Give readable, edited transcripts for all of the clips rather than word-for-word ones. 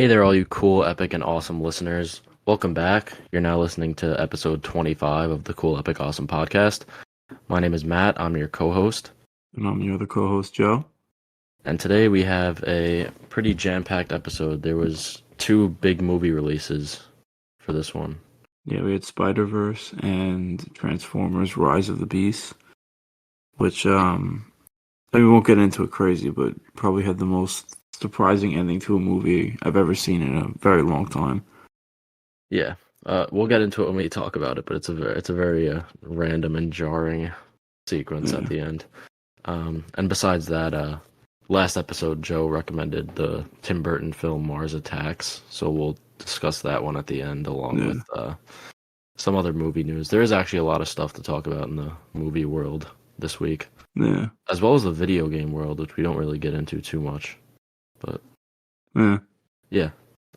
Hey there, all you cool, epic, and awesome listeners. Welcome back. You're now listening to episode 25 of the Cool, Epic, Awesome podcast. My name is Matt. I'm your co-host. And I'm your other co-host, Joe. And today we have a pretty jam-packed episode. There was two big movie releases for this one. Yeah, we had Spider-Verse and Transformers Rise of the Beast, which, we won't get into it crazy, but probably had the most surprising ending to a movie I've ever seen in a very long time. Yeah, we'll get into it when we talk about it, but it's a very random and jarring sequence at the end. And besides that, last episode Joe recommended the Tim Burton film Mars Attacks, so we'll discuss that one at the end along with some other movie news. There is actually a lot of stuff to talk about in the movie world this week. Yeah. As well as the video game world, which we don't really get into too much. But yeah.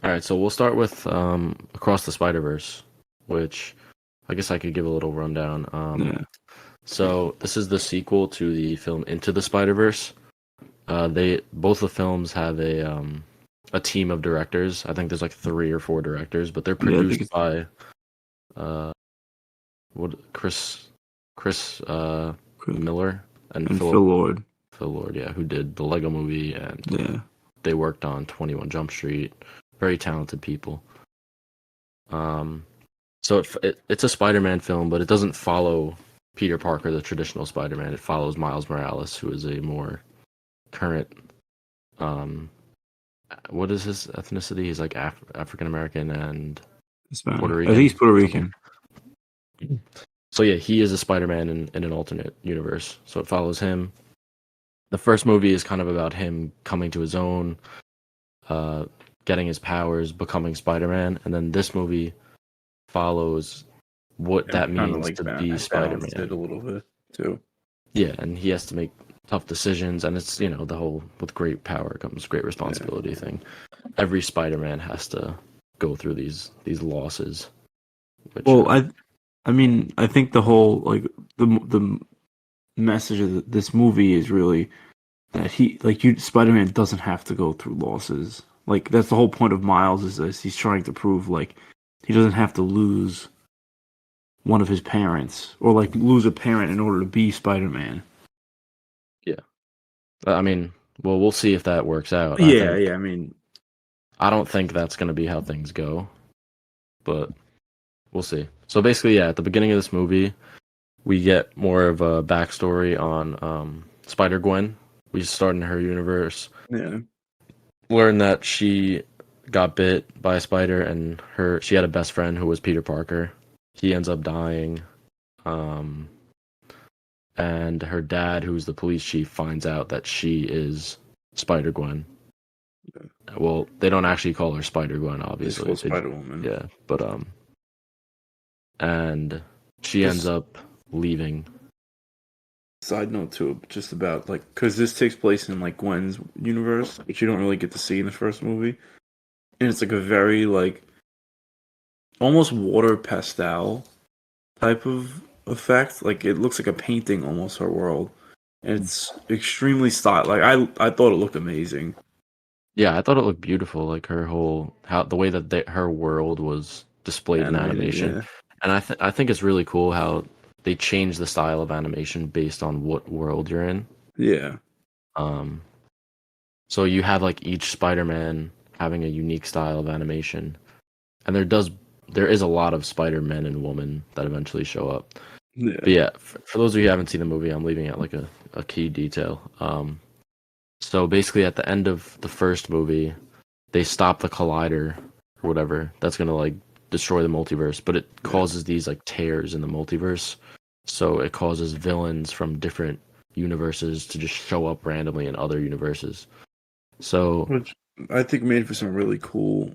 All right, so we'll start with Across the Spider-Verse, which I guess I could give a little rundown. So this is the sequel to the film Into the Spider-Verse. Both the films have a team of directors. I think there's like 3 or 4 directors, but they're produced by Chris Miller and Phil Lord. Phil Lord, yeah, who did the Lego Movie, and they worked on 21 Jump Street. Very talented people. So it's a Spider-Man film, but it doesn't follow Peter Parker, the traditional Spider-Man. It follows Miles Morales, who is a more current. What is his ethnicity? He's like African American and Hispanic. Puerto Rican. I think he's Puerto Rican. So yeah, he is a Spider-Man in an alternate universe. So it follows him. The first movie is kind of about him coming to his own, getting his powers, becoming Spider-Man, and then this movie follows what that means to be Spider-Man. It a little bit too. Yeah, and he has to make tough decisions, and it's, the whole with great power comes great responsibility thing. Every Spider-Man has to go through these losses. Which, I think the whole the message of this movie is really that Spider-Man doesn't have to go through losses. Like, that's the whole point of Miles, is that he's trying to prove he doesn't have to lose one of his parents or lose a parent in order to be Spider-Man. Yeah, I mean, well, we'll see if that works out. I don't think that's going to be how things go, but we'll see. So basically, at the beginning of this movie, we get more of a backstory on Spider-Gwen. We start in her universe. Yeah. Learn that she got bit by a spider, and she had a best friend who was Peter Parker. He ends up dying. And her dad, who's the police chief, finds out that she is Spider-Gwen. Yeah. Well, they don't actually call her Spider-Gwen, obviously. It's Spider-Woman. Yeah, but and she ends up leaving. Side note too, just about because this takes place in Gwen's universe, which you don't really get to see in the first movie, and it's a very almost water pastel type of effect. It looks like a painting almost, her world, and it's extremely styled. I thought it looked amazing. Yeah, I thought it looked beautiful. Her whole the way that her world was displayed in animation, and I think it's really cool how they change the style of animation based on what world you're in. Yeah. So you have each Spider-Man having a unique style of animation, and there is a lot of Spider-Men and women that eventually show up. Yeah. But yeah, for those of you who haven't seen the movie, I'm leaving out a key detail. So basically, at the end of the first movie, they stop the collider or whatever that's gonna destroy the multiverse, but it causes these tears in the multiverse. So it causes villains from different universes to just show up randomly in other universes. So, which I think made for some really cool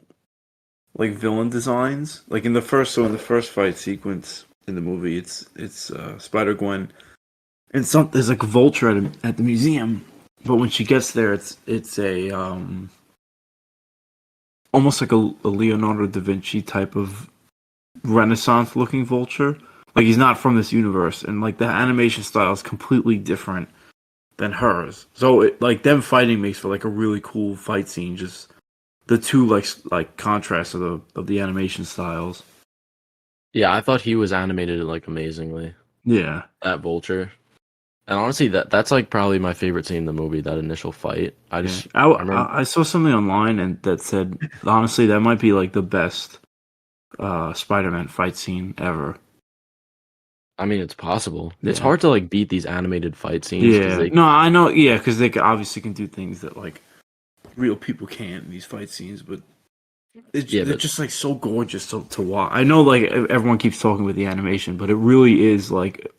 villain designs. In the first fight sequence in the movie, it's Spider-Gwen, and there's a vulture at the museum, but when she gets there, it's a almost like a Leonardo da Vinci type of Renaissance looking vulture. He's not from this universe, and the animation style is completely different than hers. So them fighting makes for a really cool fight scene, just the two like contrasts of the animation styles. Yeah, I thought he was animated like amazingly. Yeah, That vulture. And honestly, that's like probably my favorite scene in the movie. That initial fight. yeah. I remember. I saw something online and that said honestly that might be like the best Spider-Man fight scene ever. I mean, it's possible. It's Yeah, hard to like beat these animated fight scenes because yeah. they. No, I know. Yeah, because they obviously can do things that like real people can't in these fight scenes, but Yeah, they're but just like so gorgeous to watch. I know like everyone keeps talking about the animation, but it really is like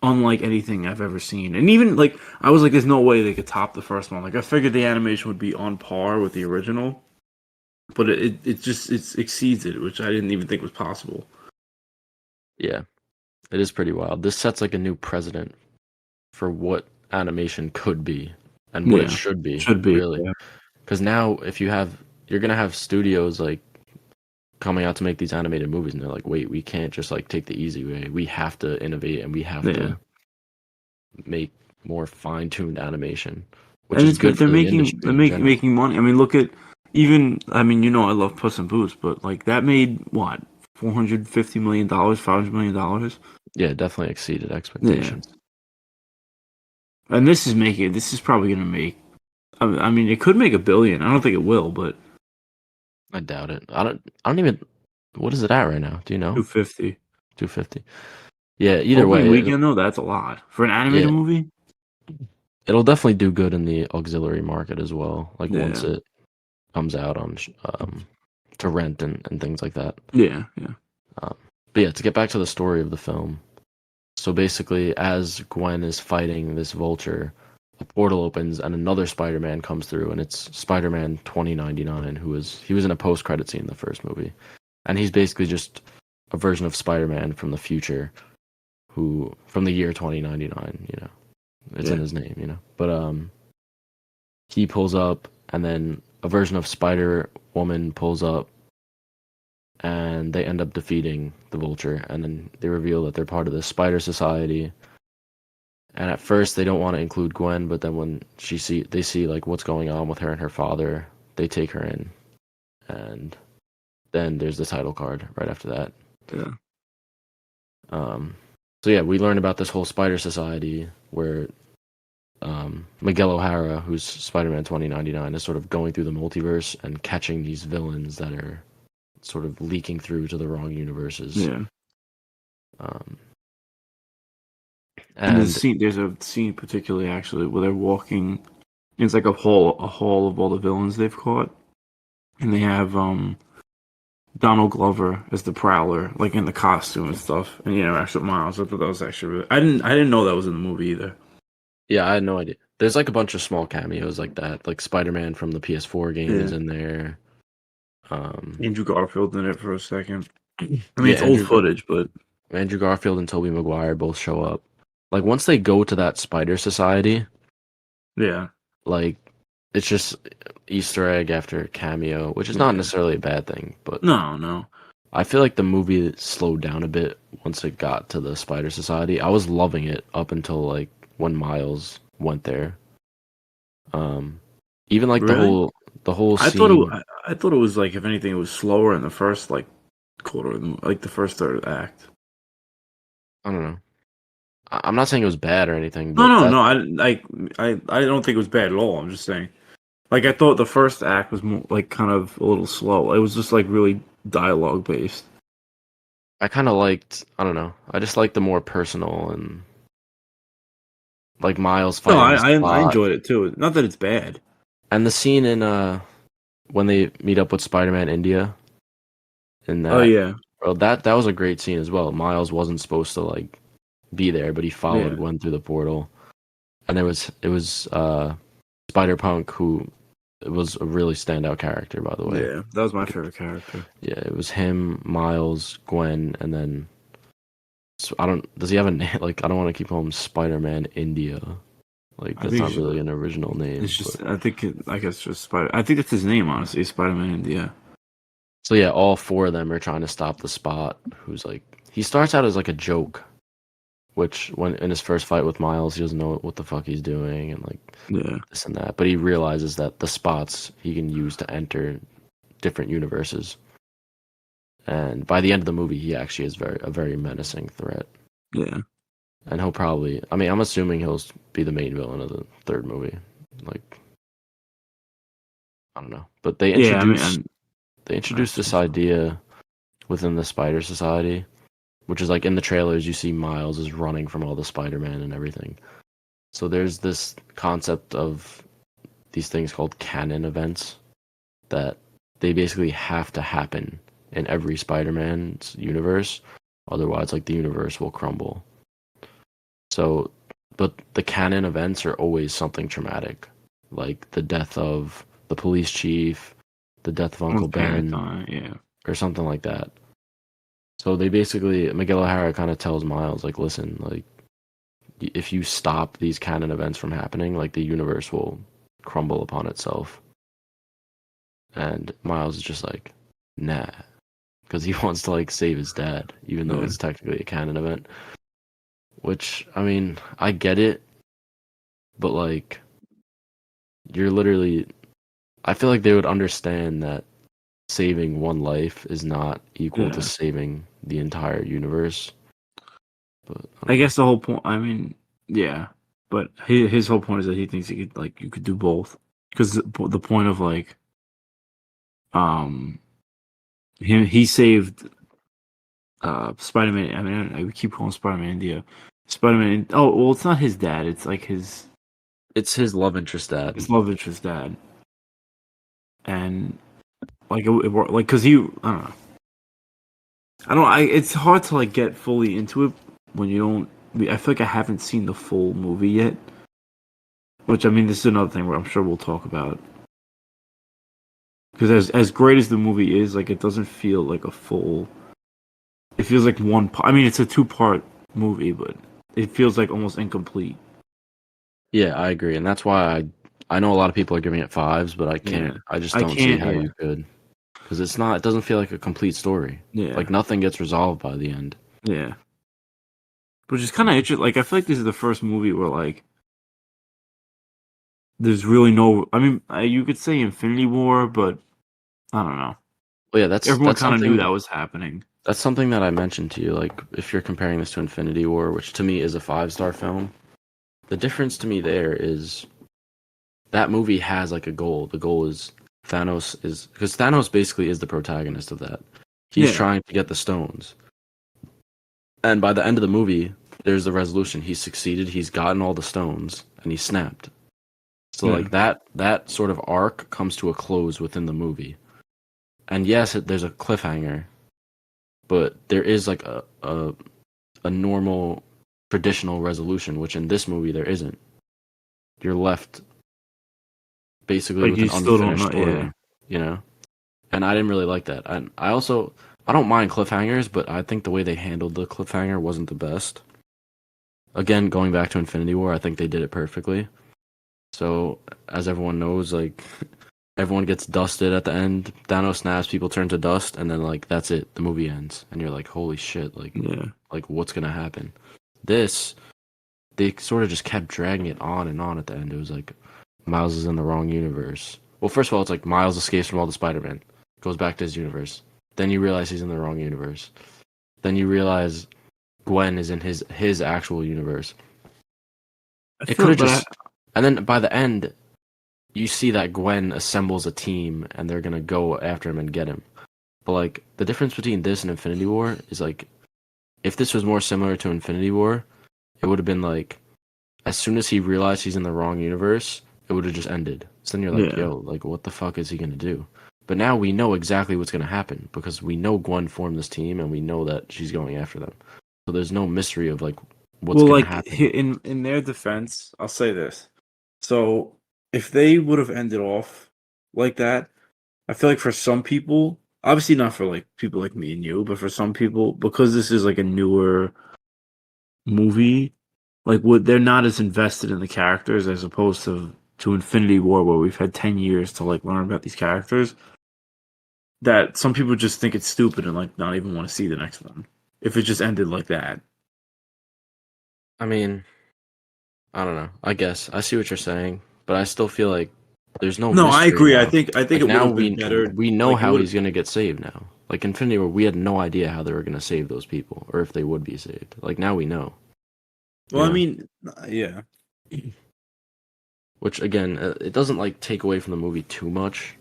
unlike anything I've ever seen. And even like I was like, there's no way they could top the first one. Like I figured the animation would be on par with the original, but it just it exceeds it, which I didn't even think was possible. yeah, it is pretty wild. This sets like a new precedent for what animation could be and what it Yeah, should be, should be. really. Yeah, Because now, if you're gonna have studios like coming out to make these animated movies, and they're like, wait, we can't just like take the easy way. We have to innovate, and we have yeah. to make more fine-tuned animation, which And is it's good they're for the making industry in general. making money. I mean, look at even. I mean, you know, I love Puss in Boots, but like that made what $450 million, $500 million. Yeah, it definitely exceeded Yeah, expectations. and this is making. This is probably gonna make. I mean, it could make $1 billion. I don't think it will, but I doubt it. I don't even. What is it at right now? Do you know? 250 250. Yeah. Either opening way, weekend though. That's a lot for an animated yeah, movie. it'll definitely do good in the auxiliary market as well. Like once Yeah, it comes out on to rent and things like that. yeah, yeah, Um, but yeah, to get back to the story of the film. So basically, as Gwen is fighting this vulture, a portal opens and another Spider-Man comes through, and it's Spider-Man 2099, he was in a post-credit scene in the first movie, and he's basically just a version of Spider-Man from the future, who from the year 2099. You know, it's in yeah. his name. You know, but he pulls up, and then a version of Spider-Woman pulls up, and they end up defeating the vulture, and then they reveal that they're part of the Spider Society. And at first they don't want to include Gwen, but then when they see like what's going on with her and her father, they take her in. And then there's the title card right after that. Yeah. Um so yeah, we learn about this whole Spider Society where Miguel O'Hara, who's Spider-Man 2099, is sort of going through the multiverse and catching these villains that are sort of leaking through to the wrong universes. Yeah. Um, And and there's a scene particularly actually where they're walking. It's like a hall of all the villains they've caught, and they have Donald Glover as the Prowler, like in the costume and stuff, and actually Miles. I thought that was actually really. I didn't know that was in the movie either. yeah, I had no idea. There's like a bunch of small cameos like that. Like Spider-Man from the PS4 game is Yeah. in there. Andrew Garfield in it for a second. I mean, Yeah, it's old footage, but Andrew Garfield and Tobey Maguire both show up. Like once they go to that Spider Society, yeah, like it's just Easter egg after cameo, which is not yeah. necessarily a bad thing, but No, no. I feel like the movie slowed down a bit once it got to the Spider Society. I was loving it up until like when Miles went there. Even like Really? the whole I thought scene. I thought it was like if anything, it was slower in the first like quarter, of like the first third of the act. I don't know. I'm not saying it was bad or anything, No, but no, that no. I don't think it was bad at all. I'm just saying. Like I thought the first act was more like kind of a little slow. It was just like really dialogue based. I kind of liked. I don't know. I just liked the more personal and like Miles No, fighting the I Spot enjoyed it too. Not that it's bad. and the scene in when they meet up with Spider-Man India in Oh that. yeah, Bro, that was a great scene as well. Miles wasn't supposed to like be there, but he followed yeah, Gwen through the portal, and it was Spider Punk who was a really standout character, by the way. yeah. That was my favorite character. Yeah, it was him, Miles, Gwen, and then I don't. Does he have a name? Like I don't want to keep calling him Spider-Man India. Like I that's think not really an original name. it's just. But. I guess just Spider. I think that's his name. Honestly, Spider-Man India. So yeah, all four of them are trying to stop the Spot. Who's like he starts out as like a joke, which when in his first fight with Miles, he doesn't know what the fuck he's doing and like Yeah. this and that. But he realizes that the spots he can use to enter different universes. And by the end of the movie, he actually is a very menacing threat. Yeah. And he'll probably, I mean, I'm assuming he'll be the main villain of the third movie. Like, I don't know, but they Yeah, I mean, introduced this idea within the Spider Society, which is like in the trailers you see Miles is running from all the Spider-Man and everything. So there's this concept of these things called canon events that they basically have to happen in every Spider-Man's universe, otherwise like the universe will crumble. So, but the canon events are always something traumatic, like the death of the police chief, the death of Uncle Ben, yeah. or something like that. So they basically, Miguel O'Hara kind of tells Miles, like, listen, like, if you stop these canon events from happening, like, the universe will crumble upon itself. And Miles is just like, nah, because he wants to, like, save his dad, even though it's technically a canon event. Which, I mean, I get it, but, like, you're literally, I feel like they would understand that saving one life is not equal to saving the entire universe. But I guess the whole point. I mean, yeah, but his whole point is that he thinks he could like you could do both because the point of like he saved Spider-Man. I mean, I keep calling Spider-Man India. Spider-Man. Oh well, it's not his dad. It's like it's his love interest dad. his love interest dad, and like it worked. Like because he, I don't know. It's hard to like get fully into it when you don't. I feel like I haven't seen the full movie yet. Which I mean, this is another thing where I'm sure we'll talk about. Because as great as the movie is, like it doesn't feel like a full. It feels like one. I mean, it's a 2-part movie, but it feels like almost incomplete. Yeah, I agree, and that's why I know a lot of people are giving it 5s, but I can't. Yeah. I just I don't see can't. how Yeah. you could, because it's not. It doesn't feel like a complete story. Yeah. Like nothing gets resolved by the end. Yeah. Which is kind of interesting. Like I feel like this is the first movie where like there's really no. I mean, you could say Infinity War, but I don't know. Well, yeah, Everyone that's kind of knew something. that was happening. That's something that I mentioned to you. Like if you're comparing this to Infinity War, which to me is a 5-star film, the difference to me there is that movie has like a goal. The goal is Thanos is because Thanos basically is the protagonist of that. He's trying to get the stones. And by the end of the movie, there's the resolution. He's succeeded, he's gotten all the stones, and he snapped. So like that sort of arc comes to a close within the movie. And yes, there's a cliffhanger, but there is like a normal traditional resolution, which in this movie there isn't. You're left basically Like with you an still don't unfinished know. Yeah. story, you know? And I didn't really like that. And I also I don't mind cliffhangers, but I think the way they handled the cliffhanger wasn't the best. Again, going back to Infinity War, I think they did it perfectly. So, as everyone knows, like everyone gets dusted at the end. Thanos snaps, people turn to dust, and then like that's it. The movie ends, and you're like, "Holy shit!" Like what's gonna happen? This they sort of just kept dragging it on and on at the end. It was like Miles is in the wrong universe. Well, first of all, it's like Miles escapes from all the Spider-Man, goes back to his universe. Then you realize he's in the wrong universe. Then you realize Gwen is in his actual universe. It could have just, and then by the end, you see that Gwen assembles a team and they're gonna go after him and get him. But like the difference between this and Infinity War is like, if this was more similar to Infinity War, it would have been like, as soon as he realized he's in the wrong universe, it would have just ended. So then you're like, yo, like what the fuck is he gonna do? But now we know exactly what's gonna happen because we know Gwen formed this team and we know that she's going after them. So there's no mystery of like what's gonna happen. In their defense, I'll say this. So if they would have ended off like that, I feel like for some people, obviously not for like people like me and you, but for some people, because this is like a newer movie, like they're not as invested in the characters as opposed to Infinity War, where we've had 10 years to like learn about these characters. That some people just think it's stupid and like not even want to see the next one if it just ended like that. I mean, I don't know. I guess I see what you're saying, but I still feel like there's no No, I mystery agree. I now. think Like it would now have been better. we know Like it how would. he's gonna get saved now. Like Infinity War, we had no idea how they were gonna save those people or if they would be saved. Like now we know. Well, You I know? mean, yeah. Which again, it doesn't like take away from the movie too much,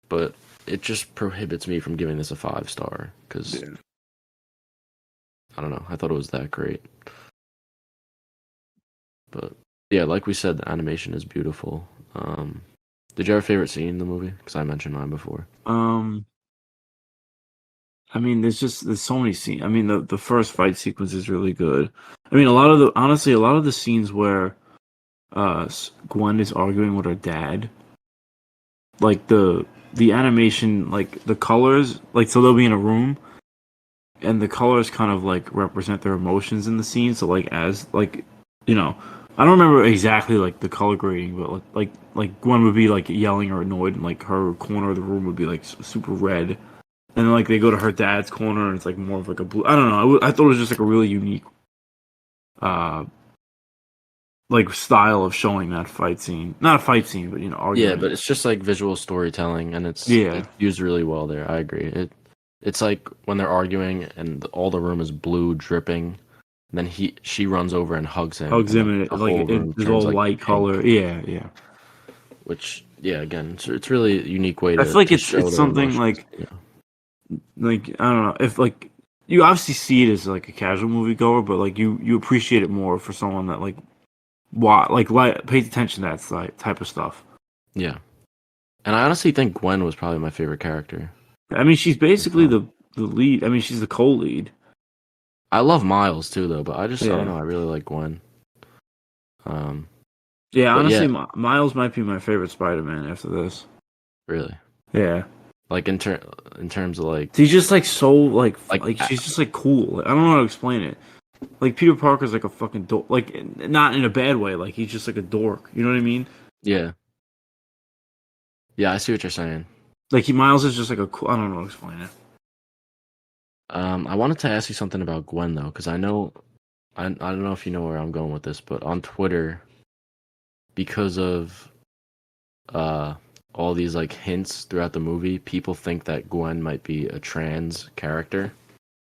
but it just prohibits me from giving this a 5-star because Yeah. I don't know. I thought it was that great, but yeah, like we said, the animation is beautiful. Did you have a favorite scene in the movie? Because I mentioned mine before. Um. I mean, there's so many scenes. I mean, the first fight sequence is really good. I mean, a lot of the scenes where Gwen is arguing with her dad, like the animation, like the colors, like so they'll be in a room and the colors kind of like represent their emotions in the scene. So like as like you know, I don't remember exactly like the color grading, but like Gwen would be like yelling or annoyed, and like her corner of the room would be like super red. And then like they go to her dad's corner, and it's like more of like a blue. I don't know. I thought it was just like a really unique, uh, like style of showing that fight scene. Not a fight scene, but Yeah, argument. but it's just like visual storytelling, and Yeah, it's used really well there. I agree. It's like when they're arguing and all the room is blue, dripping. And then she runs over and hugs him, hugs and him, like and the like whole room it's turns all like light color. pink. Yeah, yeah. Which yeah, again, it's really a unique way I feel like to show it's their something emotions. You know? like I don't know if like you obviously see it as like a casual moviegoer, but like you appreciate it more for someone that like pays attention to that type of stuff. Yeah, and I honestly think Gwen was probably my favorite character. I mean, she's In the basically film. the lead. I mean, she's the co-lead. I love Miles too, though, but I don't Yeah. know. I really like Gwen. Um, Yeah, but honestly, yeah, Miles might be my favorite Spider-Man after this. really, Yeah, like in terms of like he's just like so like she's just like cool. Like, I don't know how to explain it. Like Peter Parker's like a fucking dork. Like not in a bad way. Like he's just like a dork. You know what I mean? yeah, yeah. I see what you're saying. Like Miles is just like a cool. I don't know how to explain it. I wanted to ask you something about Gwen though, because I don't know if you know where I'm going with this, but on Twitter, because of uh all these like hints throughout the movie, people think that Gwen might be a trans character,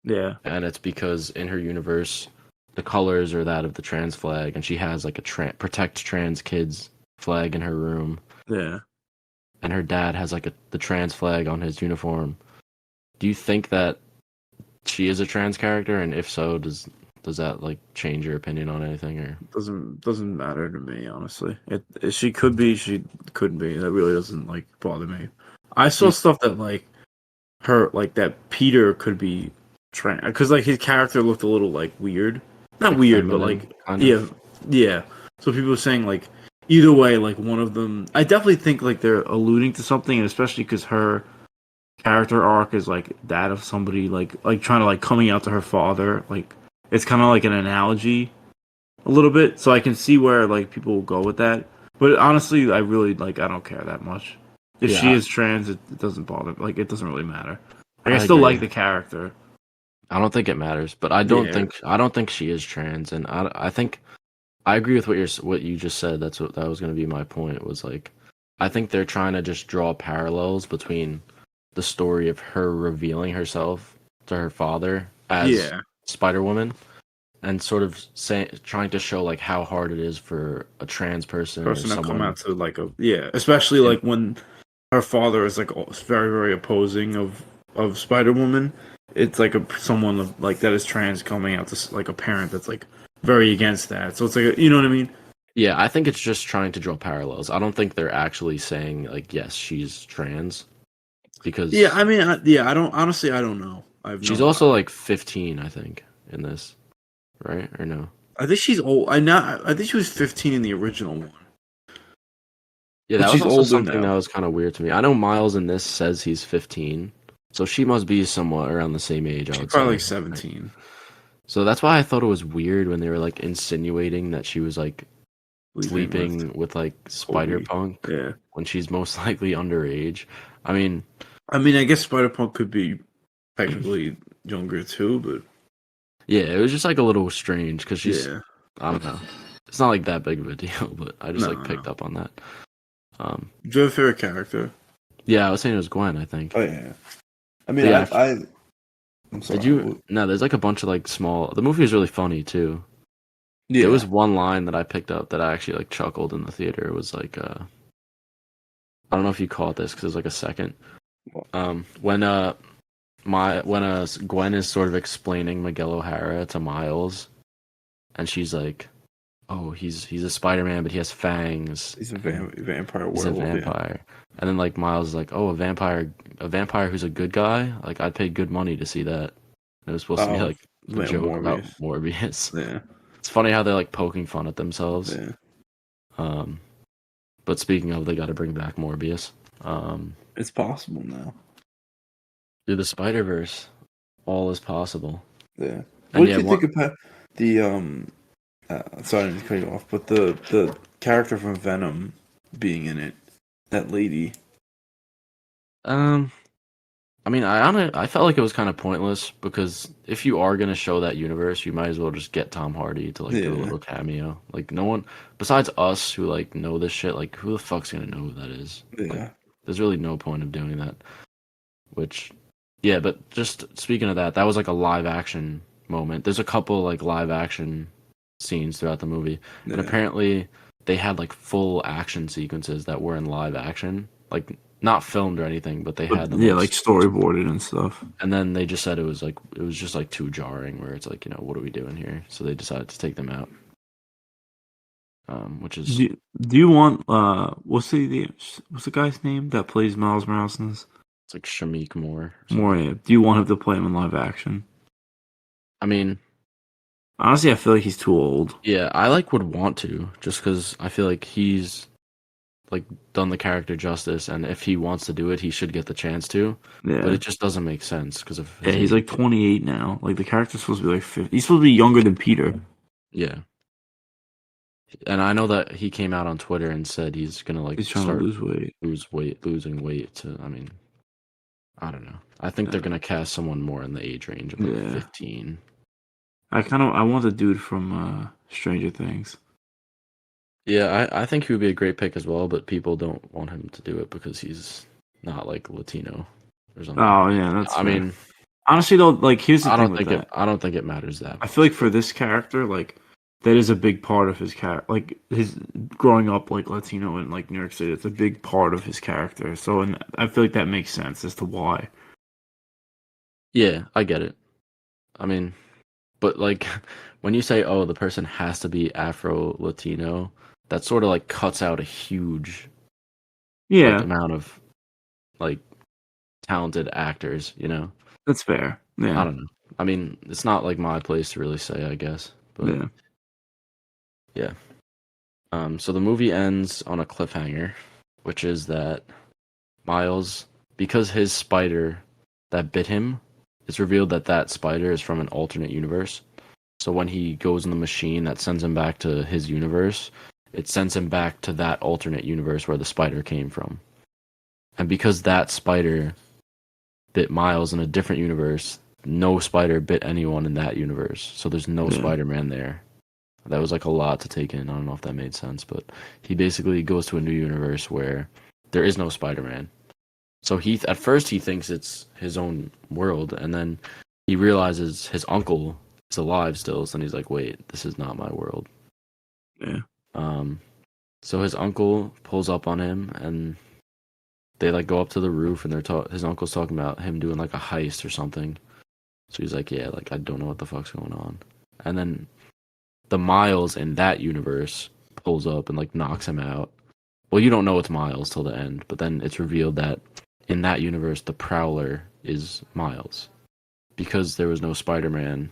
Yeah, and it's because in her universe, the colors are that of the trans flag, and she has like a protect trans kids flag in her room, yeah. and her dad has like the trans flag on his uniform. Do you think that she is a trans character, and if so, does that like change your opinion on anything or? Doesn't matter to me honestly. She could be. She couldn't be. That really doesn't like bother me. I saw You, stuff that like her like that Peter could be trans because like his character looked a little like weird, not like weird, but feminine, like kind of. yeah, yeah. So people were saying like either way, like one of them. I definitely think like they're alluding to something, and especially because her character arc is like that of somebody like trying to like coming out to her father. Like it's kind of like an analogy a little bit, so I can see where like people will go with that. But honestly, I really like I don't care that much. If she Yeah, is trans, it doesn't bother. Like it doesn't really matter. Like I I still agree. like the character. I don't think it matters, but Yeah, I don't think she is trans, and I think I agree with what you just said. That was going to be my point. Was like I think they're trying to just draw parallels between the story of her revealing herself to her father as yeah. Spider Woman, and sort of trying to show like how hard it is for a trans person or Person to come someone. out to like a yeah, especially And like when her father is like very opposing of Spider Woman. It's like a someone of, like that is trans coming out to like a parent that's like very against that. So it's like you know what I mean? yeah, I think it's just trying to draw parallels. I don't think they're actually saying like yes, she's trans Yeah, because I mean, yeah, I don't honestly, I don't know. I have she's no. also like 15, I think, in this, right? Or no? I think she's old. I think she was 15 in the original one, Yeah, but that was she's also older something now. that was kind of weird to me. I know Miles in this says he's 15, so she must be somewhat around the same age, I She's would probably like say. Right? 17. So that's why I thought it was weird when they were like insinuating that she was like Sleeping with sleeping with like Spider Toby. Punk Yeah. when she's most likely underage. I mean, I mean, I guess Spider Punk could be technically younger too, but yeah, it was just like a little strange because she's yeah. I don't know. It's not like that big of a deal, but I just No, like picked no. up on that. Do you have a favorite character? Yeah, I was saying it was Gwen, I think. Oh yeah. I mean, But yeah, I'm did sorry. you? No, there's like a bunch of like small. The movie is really funny too. There was Yeah. one line that I picked up that I actually like chuckled in the theater. It was like, I don't know if you caught this because it was like a second. When Gwen is sort of explaining Miguel O'Hara to Miles, and she's like, "Oh, he's a Spider-Man, but he has fangs, He's a and vampire he's a werewolf. Yeah. vampire." And then like Miles is like, "Oh, a vampire who's a good guy. Like I'd pay good money to see that." And it was supposed to be Oh, like a joke about Morbius. Morbius. Yeah. It's funny how they're like poking fun at themselves. Yeah. Um, but speaking of, they got to bring back Morbius. Um, It's possible now. through the Spider-Verse, all is possible. Yeah. And What yeah, did you think about the sorry to cut you off, but the character from Venom being in it, that lady. um, I mean, I felt like it was kind of pointless because if you are gonna show that universe, you might as well just get Tom Hardy to like do a Yeah. little cameo. Like no one besides us who like know this shit, like who the fuck's gonna know who that is? Like, Yeah. there's really no point of doing that. Which, yeah, but just speaking of that, that was like a live action moment. There's a couple like live action scenes throughout the movie, and Yeah. apparently they had like full action sequences that were in live action, like not filmed or anything, but they had But them yeah, like like storyboarded and stuff. and then they just said it was just like too jarring where it's like, what are we doing here? So they decided to take them out. Which is Do you want what's the guy's name that plays Miles Morales in this? it's like Shamik Moore or More. something. Yeah. Do you want him to play him in live action? I mean, Honestly, I feel like he's too old. yeah, I like would want to just because I feel like he's like done the character justice, and if he wants to do it, he should get the chance to. But Yeah. it just doesn't make sense because of Yeah, his he's age. like 28 now. Like the character's supposed to be like 50. He's supposed to be younger than Peter. Yeah, and I know that he came out on Twitter and said he's gonna like He's trying to start lose weight. losing weight to. I mean, I don't know. I think they're gonna cast someone more in the age range of like Yeah. 15. I want the dude from Stranger Things. Yeah, I think he would be a great pick as well, but people don't want him to do it because he's not like Latino or something. Oh yeah, that's I fair. mean, Honestly though, like here's the thing with that. I don't think it matters that I much. feel like for this character, like that is a big part of his character. Like his growing up like Latino in like New York City, it's a big part of his character. So, and I feel like that makes sense as to why. Yeah, I get it. I mean, but like when you say, "Oh, the person has to be Afro Latino," that sort of like cuts out a huge like Yeah, amount of like talented actors, you know? that's fair. I Yeah, don't know. I mean, it's not like my place to really say, I guess. But yeah, yeah. So the movie ends on a cliffhanger, which is that Miles, because his spider that bit him, it's revealed that that spider is from an alternate universe. So when he goes in the machine that sends him back to his universe, it sends him back to that alternate universe where the spider came from. And because that spider bit Miles in a different universe, no spider bit anyone in that universe. So there's no yeah. Spider-Man there. That was like a lot to take in. I don't know if that made sense, but he basically goes to a new universe where there is no Spider-Man. So he at first he thinks it's his own world, and then he realizes his uncle is alive still. So then he's like, "Wait, this is not my world." Yeah. Um, so his uncle pulls up on him, and they like go up to the roof, and his uncle's talking about him doing like a heist or something. So he's like, "Yeah, like I don't know what the fuck's going on." And then the Miles in that universe pulls up and like knocks him out. Well, you don't know it's Miles till the end, but then it's revealed that in that universe the Prowler is Miles. Because there was no Spider-Man,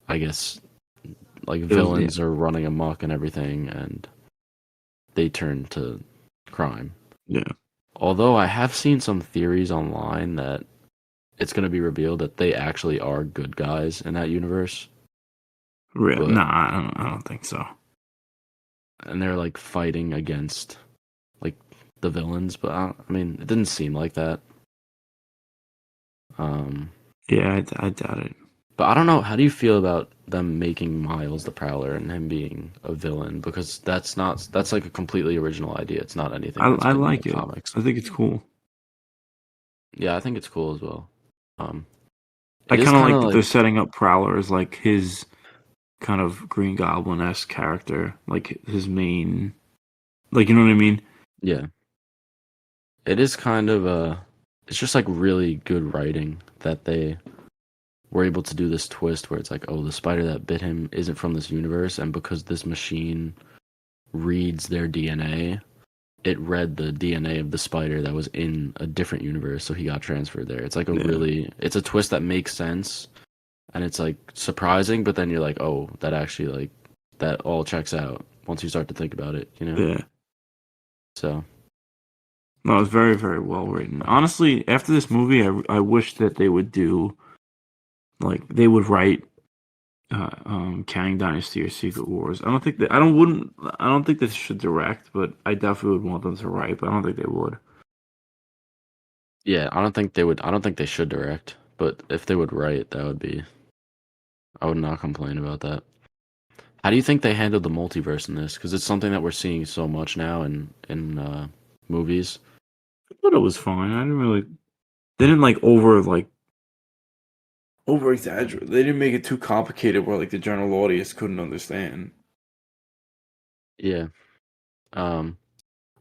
I guess like It was yeah, villains are running amok and everything, and they turn to crime. yeah. Although I have seen some theories online that it's going to be revealed that they actually are good guys in that universe, Real? but Nah, I don't think so. and they're like fighting against like the villains, but I mean, it didn't seem like that. Um, Yeah, I doubt it. But I don't know. How do you feel about them making Miles the Prowler and him being a villain? Because that's like a completely original idea. It's not anything that's I been in the like it. comics. I think it's cool. Yeah, I think it's cool as well. Um, I it is kind of kind like of that they're like setting up Prowler as like his kind of Green Goblin-esque character, like his main, like, you know what I mean? yeah, it is kind of it's just like really good writing that they were able to do this twist where it's like, oh, the spider that bit him isn't from this universe, and because this machine reads their DNA, it read the DNA of the spider that was in a different universe, so he got transferred there. It's like Yeah, it's a twist that makes sense, and it's like surprising, but then you're like, oh, that actually like that all checks out once you start to think about it, you know? yeah. So No, it's very, very well written. Honestly, after this movie, I wish that they would do like they would write Kang Dynasty or Secret Wars. I don't think they should direct, but I definitely would want them to write, but I don't think they would. yeah, I don't think they would. I don't think they should direct, but if they would write, that would be. I would not complain about that. How do you think they handled the multiverse in this? Because it's something that we're seeing so much now in movies. I thought it was fine. I didn't really they didn't like over exaggerate. They didn't make it too complicated where like the general audience couldn't understand. Yeah. Um.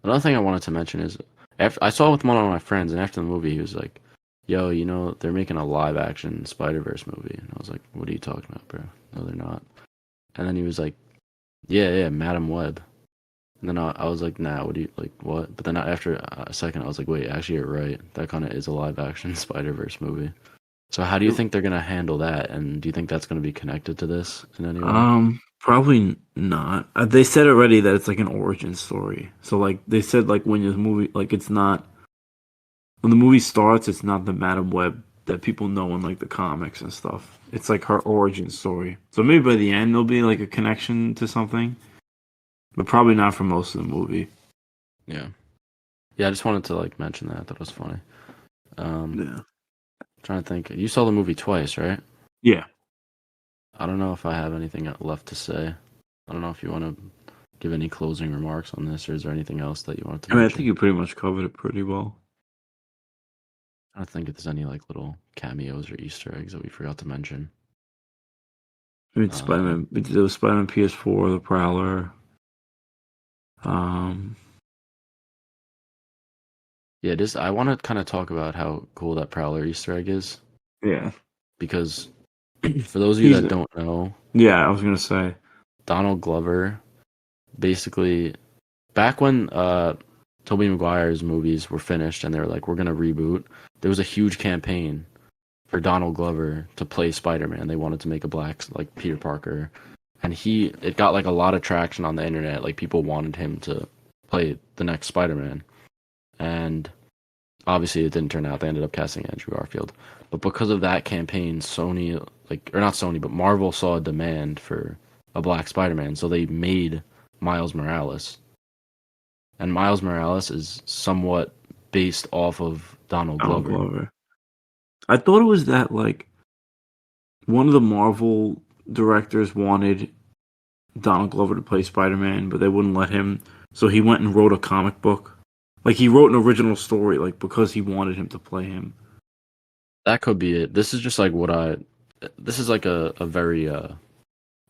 Another thing I wanted to mention is, after I saw it with one of my friends, and after the movie, he was like, "Yo, you know, they're making a live action Spider-Verse movie," and I was like, "What are you talking about, bro? No, they're not." And then he was like, "Yeah, yeah, Madam Web." And then I was like, "Nah, what do you like? What?" But then after a second, I was like, "Wait, actually, you're right. That kind of is a live action Spider-Verse movie." So how do you think they're gonna handle that? And do you think that's gonna be connected to this in any way? Probably not. They said already that it's like an origin story. So like they said like when the movie like it's not when the movie starts, it's not the Madam Web that people know in like the comics and stuff. It's like her origin story. So maybe by the end there'll be like a connection to something, but probably not for most of the movie. Yeah. Yeah, I just wanted to like mention that. That was funny. Yeah. Trying to think. You saw the movie twice, right? Yeah. I don't know if I have anything left to say. I don't know if you want to give any closing remarks on this, or is there anything else that you wanted to I mean, I think mention? you pretty much covered it pretty well. I don't think if there's any like little cameos or Easter eggs that we forgot to mention. I mean, Um, Spider-Man. We did the Spider-Man PS4, the Prowler. Um, yeah, this I want to kind of talk about how cool that Prowler Easter egg is yeah. because for those of you He's that don't know, yeah. I was gonna say Donald Glover basically back when Tobey Maguire's movies were finished and they were like, we're gonna reboot. There was a huge campaign for Donald Glover to play Spider-Man. They wanted to make a black like Peter Parker, and it got like a lot of traction on the internet. Like people wanted him to play the next Spider-Man, and obviously it didn't turn out. They ended up casting Andrew Garfield, but because of that campaign, Sony or not Sony, but Marvel saw a demand for a black Spider-Man, so they made Miles Morales, and Miles Morales is somewhat based off of Donald Donald Glover. Glover. I thought it was that like one of the Marvel directors wanted Donald Glover to play Spider-Man, but they wouldn't let him. So he went and wrote a comic book. Like he wrote an original story, like because he wanted him to play him. That could be it. This is just like this is like a very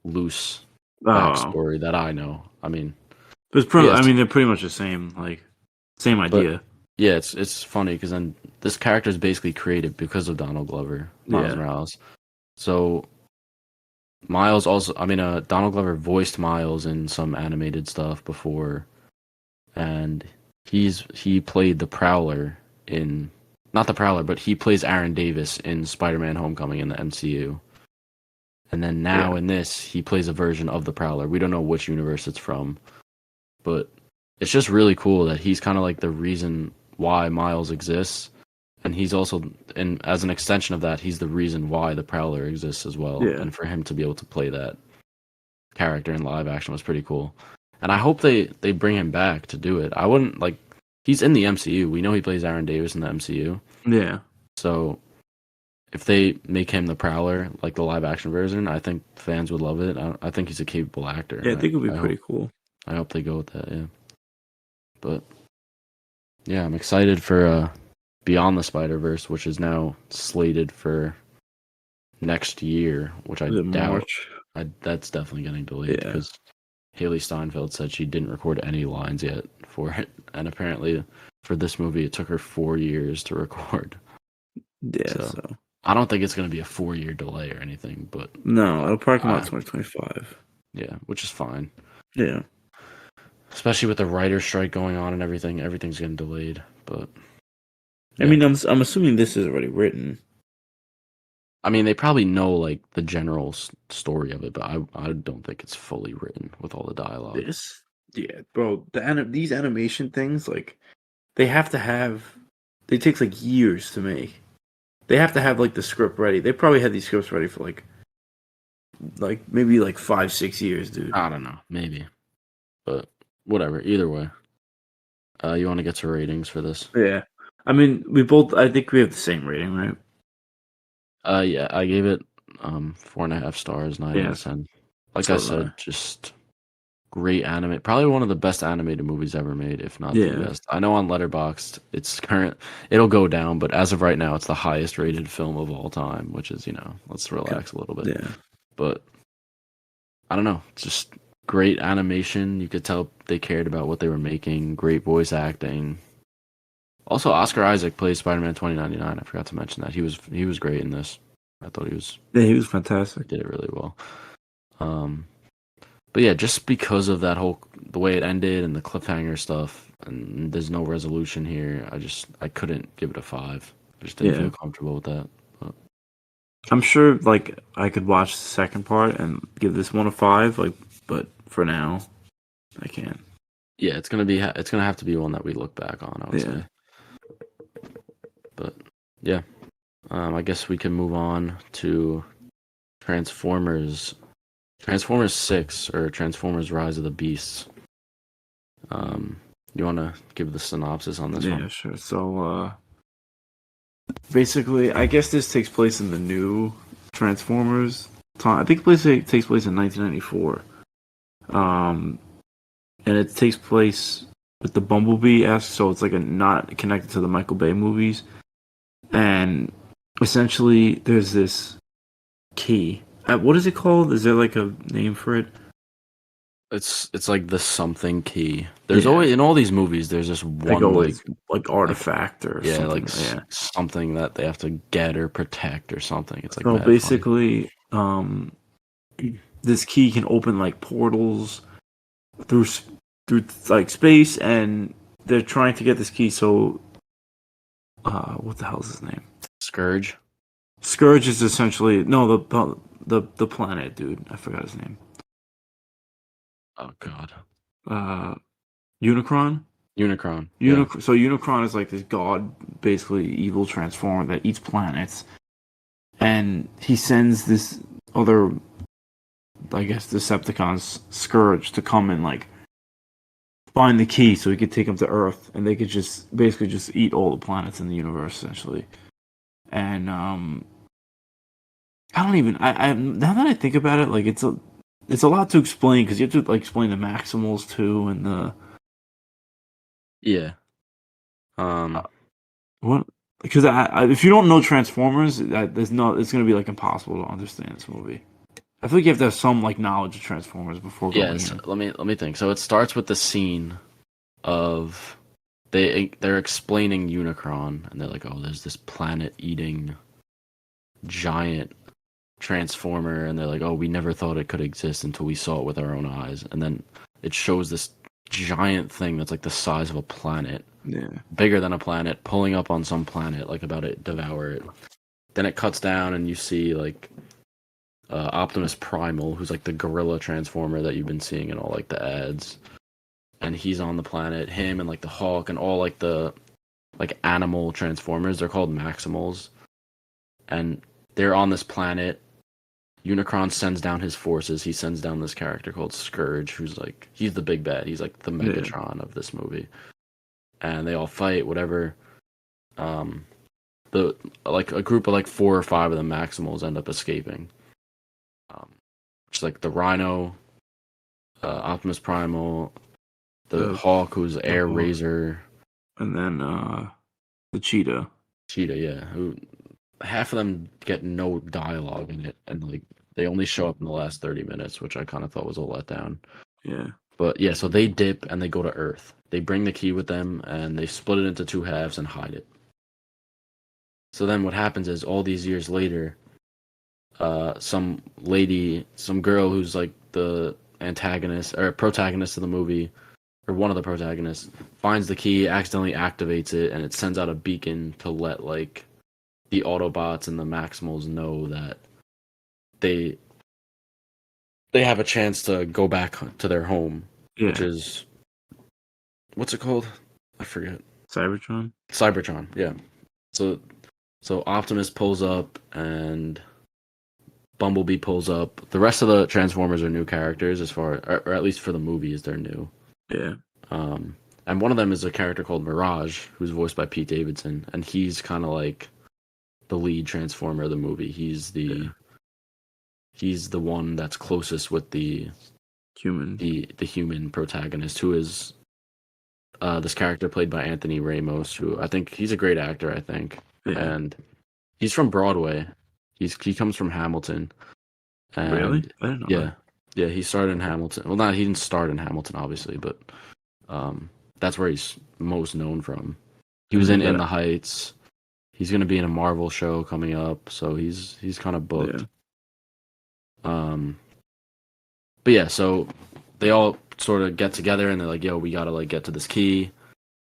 loose Oh, backstory that I know. I mean, I yes, mean, they're pretty much the same, like same but idea. yeah, it's funny because then this character is basically created because of Donald Glover, Miles Yeah, Morales. So Miles also, I mean, Donald Glover voiced Miles in some animated stuff before, and he played the Prowler in not the Prowler, but he plays Aaron Davis in Spider-Man: Homecoming in the MCU. And then now yeah, in this, he plays a version of the Prowler. We don't know which universe it's from, but it's just really cool that he's kind of like the reason why Miles exists, and he's also, and as an extension of that, he's the reason why the Prowler exists as well. yeah, And for him to be able to play that character in live action was pretty cool. And I hope they bring him back to do it. I wouldn't like he's in the MCU. We know he plays Aaron Davis in the MCU, yeah. so if they make him the Prowler, like the live action version, I think fans would love it. I think he's a capable actor. Yeah, I And think it would be pretty cool. I hope they go with that. Yeah, but yeah, I'm excited for Beyond the Spider-Verse, which is now slated for next year, which I Is it doubt. March? That's definitely getting delayed Yeah. because Haley Steinfeld said she didn't record any lines yet for it, and apparently for this movie it took her 4 years to record. Yeah, So so I don't think it's going to be a 4-year delay or anything, but no, it'll probably come out 2025. yeah, which is fine. Yeah. Especially with the writer's strike going on and everything, everything's getting delayed. But I mean, I'm assuming this is already written. I mean, they probably know like the general story of it, but I don't think it's fully written with all the dialogue. Yeah, bro. These animation things, like, they have to have. It takes like years to make. They have to have like the script ready. They probably had these scripts ready for like maybe like 5-6 years, dude. I don't know, maybe, but whatever. Either way, you want to get to ratings for this? Yeah. I mean, we both. I think we have the same rating, right? Yeah, I gave it 4.5 stars, 9 out of 10. Like I said, just great anime. Probably one of the best animated movies ever made, if not the best. I know on Letterboxd it'll go down, but as of right now, it's the highest rated film of all time, which is, let's relax a little bit. Yeah. But I don't know, it's just great animation. You could tell they cared about what they were making. Great voice acting. Also, Oscar Isaac plays Spider-Man 2099. I forgot to mention that. He was great in this. I thought he was. Yeah, he was fantastic. Did it really well. But yeah, just because of the way it ended and the cliffhanger stuff, and there's no resolution here, I couldn't give it a 5. I just didn't feel comfortable with that. But I'm sure, like, I could watch the second part and give this one a 5, like, but for now, I can't. Yeah, it's gonna have to be one that we look back on, I would say. But yeah, I guess we can move on to Transformers 6 or Transformers Rise of the Beasts. You want to give the synopsis on this one? Yeah, sure. So, basically, I guess this takes place in the new Transformers time. I think it takes place in 1994. And it takes place with the Bumblebee-esque, so it's like not connected to the Michael Bay movies. And essentially, there's this key. What is it called? Is there like a name for it? It's like the something key. There's always in all these movies. There's just one like artifact or something. Something that they have to get or protect or something. It's like so basically, this key can open like portals through like space, and they're trying to get this key. So, what the hell is his name? Scourge. Scourge is essentially the planet, dude. I forgot his name. Oh God. Unicron. Unicron. So Unicron is like this god, basically evil transformer that eats planets, and he sends this other, I guess, Decepticons, Scourge, to come and like find the key so he could take them to Earth, and they could just basically just eat all the planets in the universe, essentially. And I don't even. I now that I think about it, like it's a lot to explain because you have to like explain the Maximals too and the. Yeah. What? Because if you don't know Transformers, it's gonna be like impossible to understand this movie. I feel like you have to have some like knowledge of Transformers before going in. Yes. Let me think. So it starts with the scene of they're explaining Unicron, and they're like, oh, there's this planet-eating giant transformer, and they're like, oh, we never thought it could exist until we saw it with our own eyes. And then it shows this giant thing that's like the size of a planet, bigger than a planet, pulling up on some planet, like about to devour it. Then it cuts down, and you see like Optimus Primal, who's like the gorilla transformer that you've been seeing in all like the ads, and he's on the planet. Him and like the Hulk and all like the like animal transformers, they're called Maximals, and they're on this planet. Unicron sends down his forces. He sends down this character called Scourge, who's like, he's the big bad. He's like the Megatron of this movie. And they all fight, whatever. The the like a group of like 4 or 5 of the Maximals end up escaping. It's like the Rhino, Optimus Primal, the The Hawk, who's Air Hawk. Razor, And then the cheetah. Cheetah. Yeah, who half of them get no dialogue in it, and like they only show up in the last 30 minutes, which I kind of thought was a letdown. Yeah. But yeah, so they dip and they go to Earth. They bring the key with them and they split it into 2 halves and hide it. So then what happens is all these years later, some girl who's like the antagonist or protagonist of the movie, or one of the protagonists, finds the key, accidentally activates it, and it sends out a beacon to let like the Autobots and the Maximals know that they have a chance to go back to their home, which is what's it called? I forget. Cybertron. Cybertron. Yeah. So Optimus pulls up and Bumblebee pulls up. The rest of the Transformers are new characters, as far, or at least for the movies, they're new. Yeah. And one of them is a character called Mirage, who's voiced by Pete Davidson, and he's kind of like the lead Transformer of the movie. He's the one that's closest with the human protagonist, who is this character played by Anthony Ramos, who I think he's a great actor, I think. Yeah. And he's from Broadway. He comes from Hamilton. And Really? I didn't know that. Yeah, he started in Hamilton. Well, he didn't start in Hamilton, obviously, but that's where he's most known from. He was in the Heights. He's going to be in a Marvel show coming up, so he's kind of booked. Yeah. But yeah, so they all sort of get together and they're like, "Yo, we gotta like get to this key."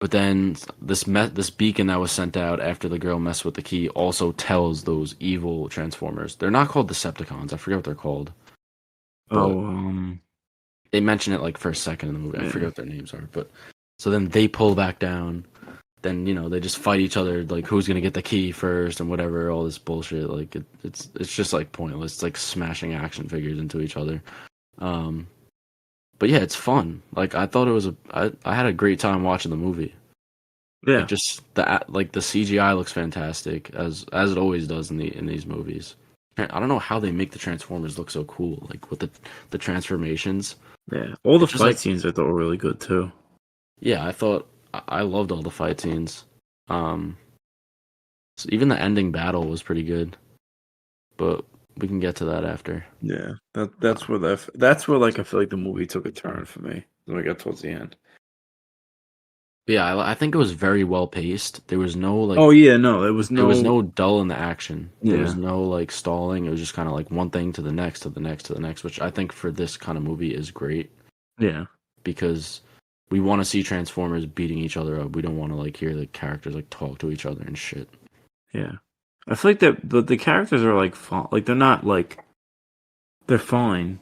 But then this beacon that was sent out after the girl messed with the key also tells those evil Transformers. They're not called Decepticons. I forget what they're called. They mention it like for a second in the movie. I forget what their names are. But so then they pull back down. Then they just fight each other, like who's gonna get the key first and whatever, all this bullshit. Like it's just like pointless. It's like smashing action figures into each other. But yeah, it's fun. Like I thought it was I had a great time watching the movie. Yeah. Like, just the CGI looks fantastic as it always does in these movies. I don't know how they make the Transformers look so cool, like with the transformations. Yeah, all the fight scenes I thought were really good too. Yeah, I loved all the fight scenes. So even the ending battle was pretty good, but we can get to that after. Yeah, that's where like I feel like the movie took a turn for me when we got towards the end. Yeah, I think it was very well paced. There was no like. Oh yeah, no, there was no dull in the action. There was Yeah. no like stalling. It was just kind of like one thing to the next, to the next, to the next, which I think for this kind of movie is great Yeah, because we want to see Transformers beating each other up. We don't want to like hear the characters like talk to each other and shit. yeah. I feel like the characters are like like they're not like they're fine.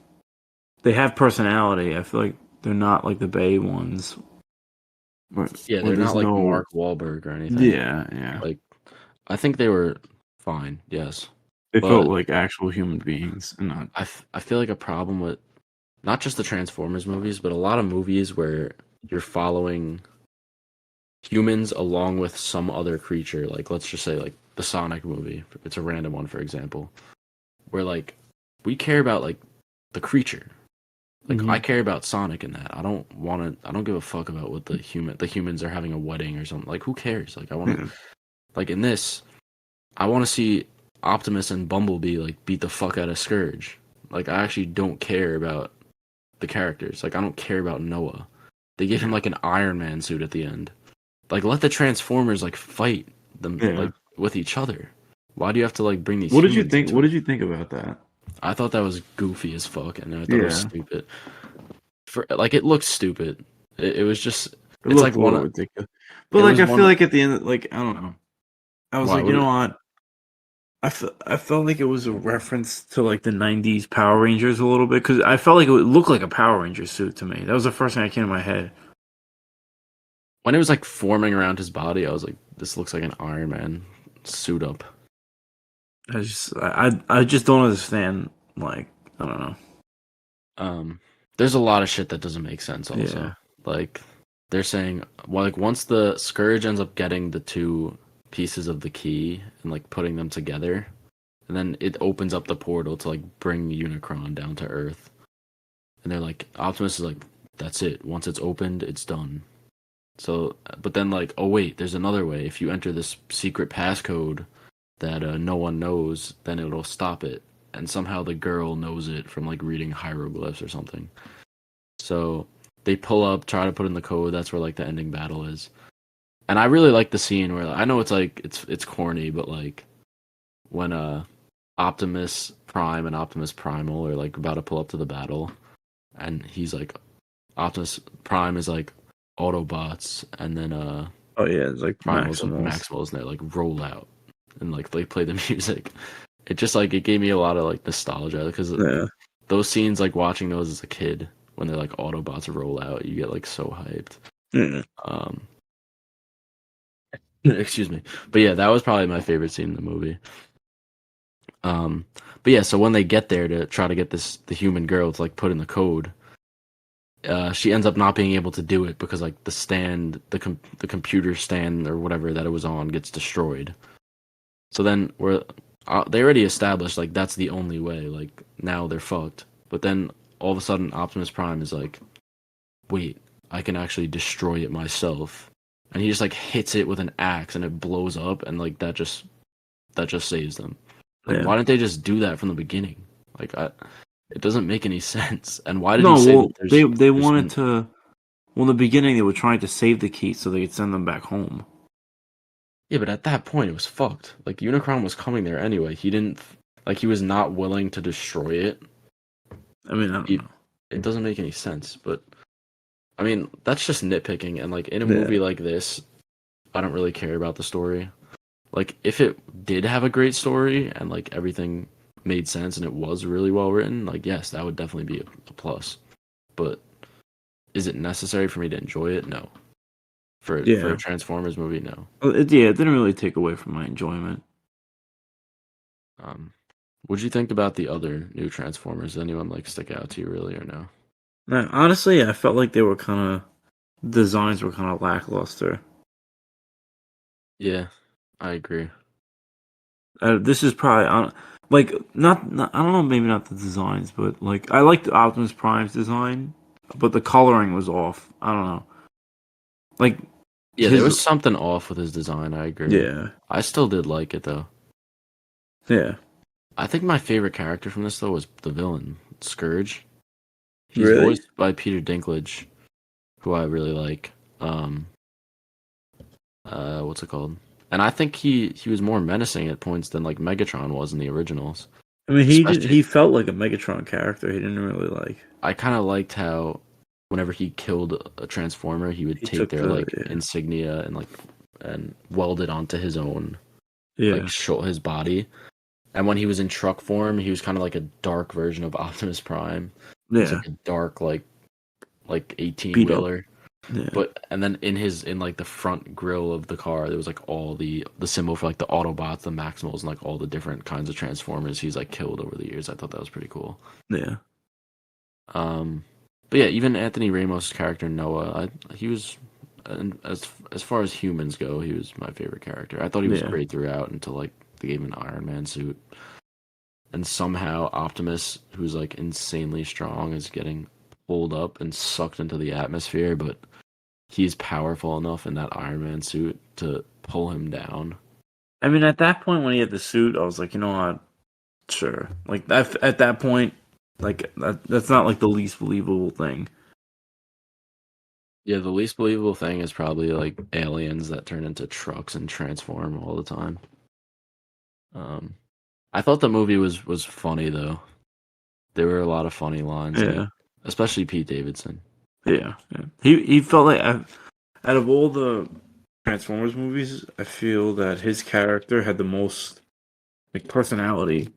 They have personality. I feel like they're not like the Bay ones. Yeah, they're not like Mark Wahlberg or anything. Yeah, yeah. Like, I think they were fine. Yes, They felt like actual human beings, and not. I feel like a problem with not just the Transformers movies, but a lot of movies where you're following humans along with some other creature. Like, let's just say like the Sonic movie. It's a random one, for example, where like we care about like the creature. Like I care about Sonic in that. I don't give a fuck about what the humans are having a wedding or something. Like who cares? Like I want to like in this I want to see Optimus and Bumblebee like beat the fuck out of Scourge. Like I actually don't care about the characters. Like I don't care about Noah. They give him like an Iron Man suit at the end. Like let the Transformers like fight them like with each other. Why do you have to like bring these What did you humans think? into What it? did you think about that? I thought that was goofy as fuck, and I thought it was stupid. It looked stupid. It was just. It's like one ridiculous. But like I feel like at the end, like I don't know. I was like, you know what? I felt like it was a reference to like the '90s Power Rangers a little bit because I felt like it would look like a Power Ranger suit to me. That was the first thing that came to my head. When it was like forming around his body, I was like, "This looks like an Iron Man suit up." I just don't understand. Like I don't know. There's a lot of shit that doesn't make sense. Also, like they're saying, well, like once the Scourge ends up getting the two pieces of the key and like putting them together, and then it opens up the portal to like bring Unicron down to Earth. And they're like, Optimus is like, that's it. Once it's opened, it's done. So, but then like, oh wait, there's another way. If you enter this secret passcode that no one knows, then it'll stop it. And somehow the girl knows it from like reading hieroglyphs or something. So they pull up, try to put in the code. That's where like the ending battle is. And I really like the scene where I know it's like it's corny, but like when Optimus Prime and Optimus Primal are like about to pull up to the battle, and he's like Optimus Prime is like Autobots, and then Oh yeah, it's like Primal's like Maximals. Maximals, and they like roll out and like they play the music. It just like it gave me a lot of like nostalgia because Yeah. those scenes, like watching those as a kid when they're like Autobots roll out, you get like so hyped. Yeah. Excuse me, but yeah, that was probably my favorite scene in the movie. But yeah, so when they get there to try to get the human girl to like put in the code, she ends up not being able to do it because like the computer stand or whatever that it was on gets destroyed. So then they already established like that's the only way. Like now they're fucked. But then all of a sudden Optimus Prime is like, wait, I can actually destroy it myself, and he just like hits it with an axe and it blows up, and like that just saves them. Like, Yeah. why didn't they just do that from the beginning? Like, it doesn't make any sense. And why did No, he say well, that there's they wanted to. Well, in the beginning, they were trying to save the key so they could send them back home. Yeah, but at that point, it was fucked. Like, Unicron was coming there anyway. He didn't, like, he was not willing to destroy it. I mean, I don't know. It doesn't make any sense, but, I mean, that's just nitpicking. And, like, in a Yeah. movie like this, I don't really care about the story. Like, if it did have a great story and, like, everything made sense and it was really well written, like, yes, that would definitely be a plus. But is it necessary for me to enjoy it? No. For a Transformers movie, no. It didn't really take away from my enjoyment. What'd you think about the other new Transformers? Did anyone like stick out to you really or no? Honestly, I felt like they were kind of designs were kind of lackluster. Yeah, I agree. This is probably like not I don't know, maybe not the designs, but like I liked Optimus Prime's design, but the coloring was off. I don't know. Like Yeah, there was something off with his design, I agree. Yeah. I still did like it though. Yeah. I think my favorite character from this though was the villain, Scourge. He's Really? voiced by Peter Dinklage, who I really like. What's it called? And I think he was more menacing at points than like Megatron was in the originals. I mean, he felt like a Megatron character. He didn't really like. I kind of liked how whenever he killed a Transformer, he would take their insignia and weld it onto his own, like show his body. And when he was in truck form, he was kind of like a dark version of Optimus Prime. Yeah, it's like a dark like 18-wheeler. Yeah. But and then in like the front grille of the car, there was like all the symbol for like the Autobots, the Maximals, and like all the different kinds of Transformers he's like killed over the years. I thought that was pretty cool. Yeah. But yeah, even Anthony Ramos' character Noah, he was, as far as humans go, he was my favorite character. I thought he was great throughout until like they gave him an Iron Man suit, and somehow Optimus, who's like insanely strong, is getting pulled up and sucked into the atmosphere, but he's powerful enough in that Iron Man suit to pull him down. I mean, at that point when he had the suit, I was like, you know what? Sure. Like at that point, like that's not like the least believable thing. Yeah, the least believable thing is probably like aliens that turn into trucks and transform all the time. I thought the movie was funny though. There were a lot of funny lines, especially Pete Davidson. Yeah. He felt like out of all the Transformers movies, I feel that his character had the most like personality.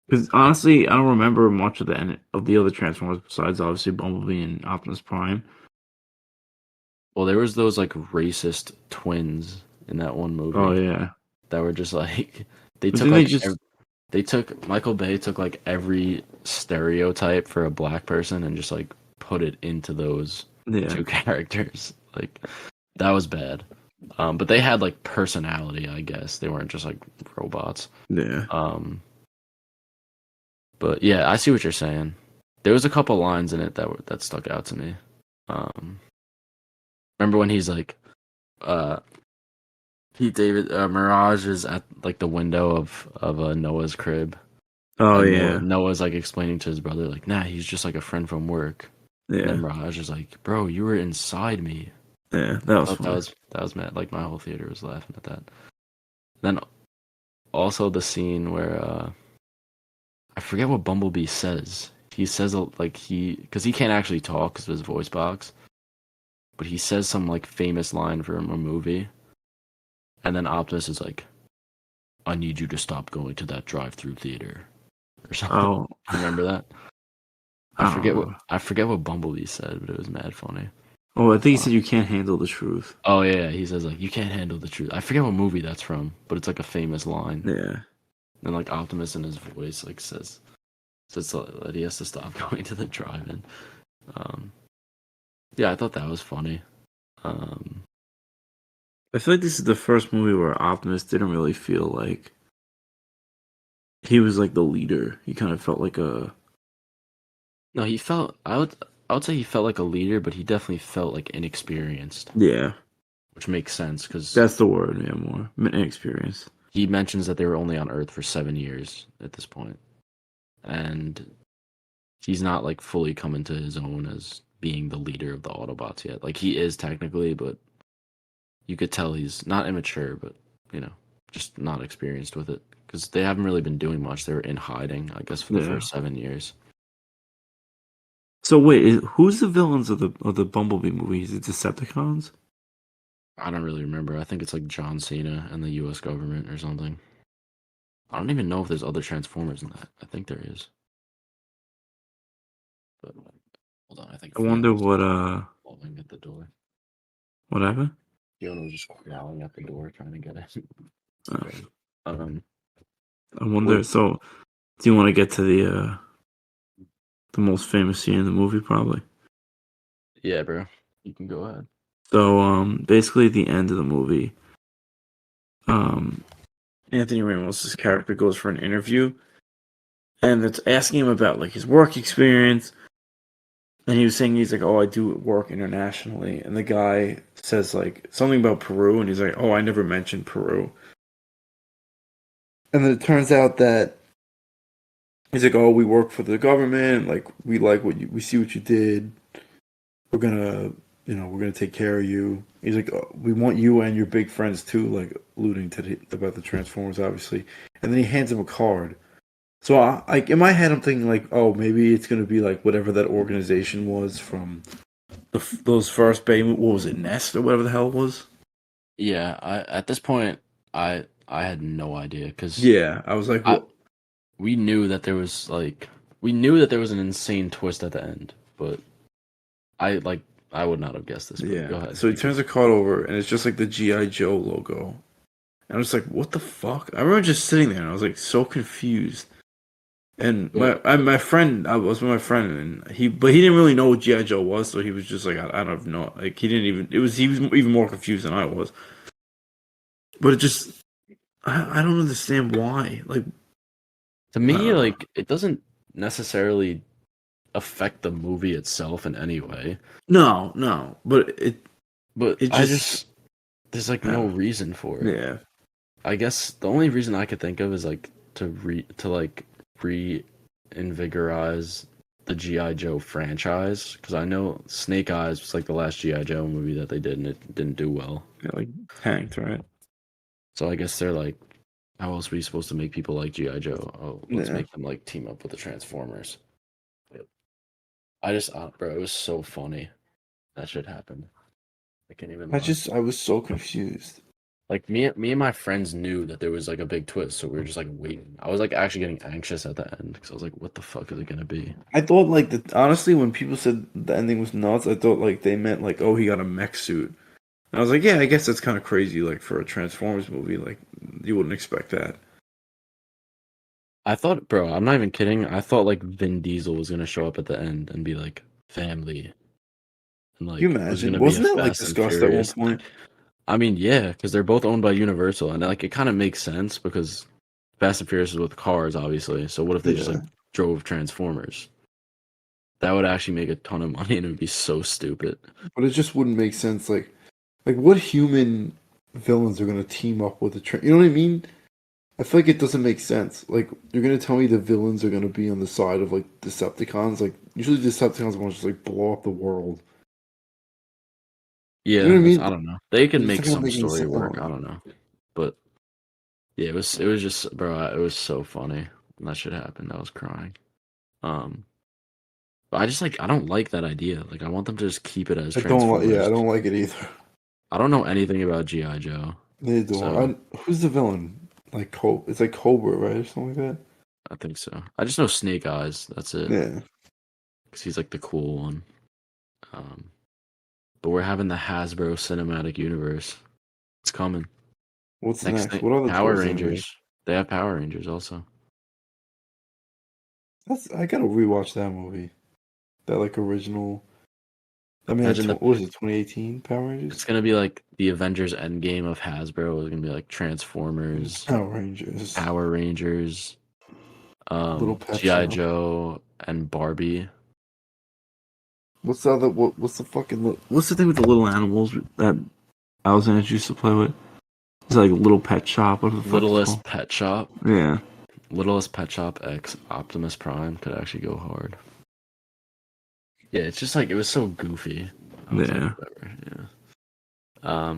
Because honestly, I don't remember much of the other Transformers besides obviously Bumblebee and Optimus Prime. Well, there was those like racist twins in that one movie. Oh yeah, that were just like Michael Bay took like every stereotype for a black person and just like put it into those two characters. Like that was bad. But they had like personality, I guess. They weren't just like robots. Yeah. But yeah, I see what you're saying. There was a couple lines in it that stuck out to me. Um, remember when he's like, uh, Mirage is at like the window of Noah's crib, Oh and yeah. Noah's like explaining to his brother like, nah, he's just like a friend from work. And then Yeah. Mirage is like, bro, you were inside me. Yeah. That I was thought funny. that was mad. Like my whole theater was laughing at that. Then also the scene where I forget what Bumblebee says. He says like because he can't actually talk because of his voice box, but he says some like famous line from a movie, and then Optimus is like, "I need you to stop going to that drive-through theater," or something. Oh, Remember that? I don't remember. I forget what Bumblebee said, but it was mad funny. Oh, I think he said you can't handle the truth. Oh yeah, he says like, "You can't handle the truth." I forget what movie that's from, but it's like a famous line. Yeah. And like Optimus in his voice like says that he has to stop going to the drive-in. Um, yeah, I thought that was funny. Um, I feel like this is the first movie where Optimus didn't really feel like he was like the leader. He kind of felt like a no, he felt I would say he felt like a leader, but he definitely felt like inexperienced, yeah. which makes sense because That's the word. Yeah, more inexperienced. he mentions that they were only on Earth for 7 years at this point, and he's not like fully come into his own as being the leader of the Autobots yet. Like he is technically, but you could tell he's not immature, but you know, just not experienced with it because they haven't really been doing much. They were in hiding, I guess, for the Yeah. first 7 years. So wait, who's the villains of the Bumblebee movies? Is it Decepticons? I don't really remember. I think it's like John Cena and the U.S. government or something. I don't even know if there's other Transformers in that. I think there is. But hold on, I think I wonder Fiona's what calling at the door. what happened? Fiona was just growling at the door trying to get in. Uh, Okay. Um, I wonder. what? So, do you want to get to the most famous scene in the movie? Probably. Yeah, bro. You can go ahead. So, basically, at the end of the movie, um, Anthony Ramos' character goes for an interview, and it's asking him about like his work experience. And he was saying he's like, oh, I do work internationally, and the guy says like something about Peru, and he's like, oh, I never mentioned Peru. And then it turns out that he's like, oh, we work for the government, like we like we see what you did. We're gonna, we're gonna take care of you. He's like, oh, we want you and your big friends too, like alluding to about the Transformers, obviously. And then he hands him a card. So, like in my head, I'm thinking like, oh, maybe it's gonna be like whatever that organization was from those first Bay. What was it, Nest or whatever the hell it was? Yeah, I at this point I had no idea because Yeah, I was like, I what? we knew that there was like we knew that there was an insane twist at the end, but I like I would not have guessed this. But Yeah. go ahead. So he You could. turns the card over, and it's just like the GI Joe logo. And I was like, what the fuck? I remember just sitting there, and I was like so confused. And my friend, I was with my friend, and but he didn't really know what GI Joe was, so he was just like, I don't know, like he didn't even. He was even more confused than I was. But it just, I don't understand why. Like, To I me, don't know. like it doesn't necessarily affect the movie itself in any way, No, no, but but it I just, just there's like I don't no know. reason for it. Yeah, I guess the only reason I could think of is like to like reinvigorize the GI Joe franchise because I know Snake Eyes was like the last GI Joe movie that they did and it didn't do well. yeah, like tanked, right? So I guess they're like, how else are we supposed to make people like GI Joe? Oh, let's Yeah. make them like team up with the Transformers. I just, bro, it was so funny that shit happened. I can't even lie. I was so confused. Like me and my friends knew that there was like a big twist, so we were just like waiting. I was like actually getting anxious at the end because I was like, "What the fuck is it gonna be?" I thought like honestly, when people said the ending was nuts, I thought like they meant like, oh, he got a mech suit. And I was like, yeah, I guess that's kind of crazy, like for a Transformers movie, like you wouldn't expect that. I thought, bro, I'm not even kidding. I thought like Vin Diesel was gonna show up at the end and be like family, and Can you like it was imagine? gonna be a Wasn't that like Fast and discussed at one Furious. point? I mean, yeah, because they're both owned by Universal, and like it kind of makes sense because Fast and Furious is with cars, obviously. So what if they just like Yeah, drove Transformers? That would actually make a ton of money, and it would be so stupid. but it just wouldn't make sense. Like what human villains are gonna team up with you know what I mean? I feel like it doesn't make sense. Like you're gonna tell me the villains are gonna be on the side of like Decepticons. Like usually Decepticons want to just like blow up the world. You know Yeah, what I that's mean? I don't know. They could It just make doesn't some make any story sense. I work. don't I know. don't know, but yeah, it was just bro, it was so funny when that shit happened. I was crying. Um, but I just like I don't like that idea. Like I want them to just keep it as I don't like. Yeah, Transformers. I don't like it either. I don't know anything about GI Joe, They don't. so Who's the villain? Like It's like Cobra, right, or something like that. I think so. I just know Snake Eyes. That's it, Yeah. because he's like the cool one. Um, but we're having the Hasbro Cinematic Universe. It's coming. What's Next next? thing, What other Power toys they make? Rangers. They have Power Rangers also. I gotta rewatch that movie. That like original. I mean, Imagine the what was it? 2018 Power it's Rangers. gonna be like the Avengers Endgame of Hasbro. It's gonna be like Transformers, Power Rangers. Power Rangers, Little Pet GI Shop. Joe, and Barbie. What's the other? What's the What's the thing with the little animals that Alexander used to play with? It's like Little Pet Shop. What the fuck is it called? Littlest Pet Shop. Yeah. Littlest Pet Shop X Optimus Prime could actually go hard. Yeah, it's just like it was so goofy. I was like, Yeah. whatever. Yeah.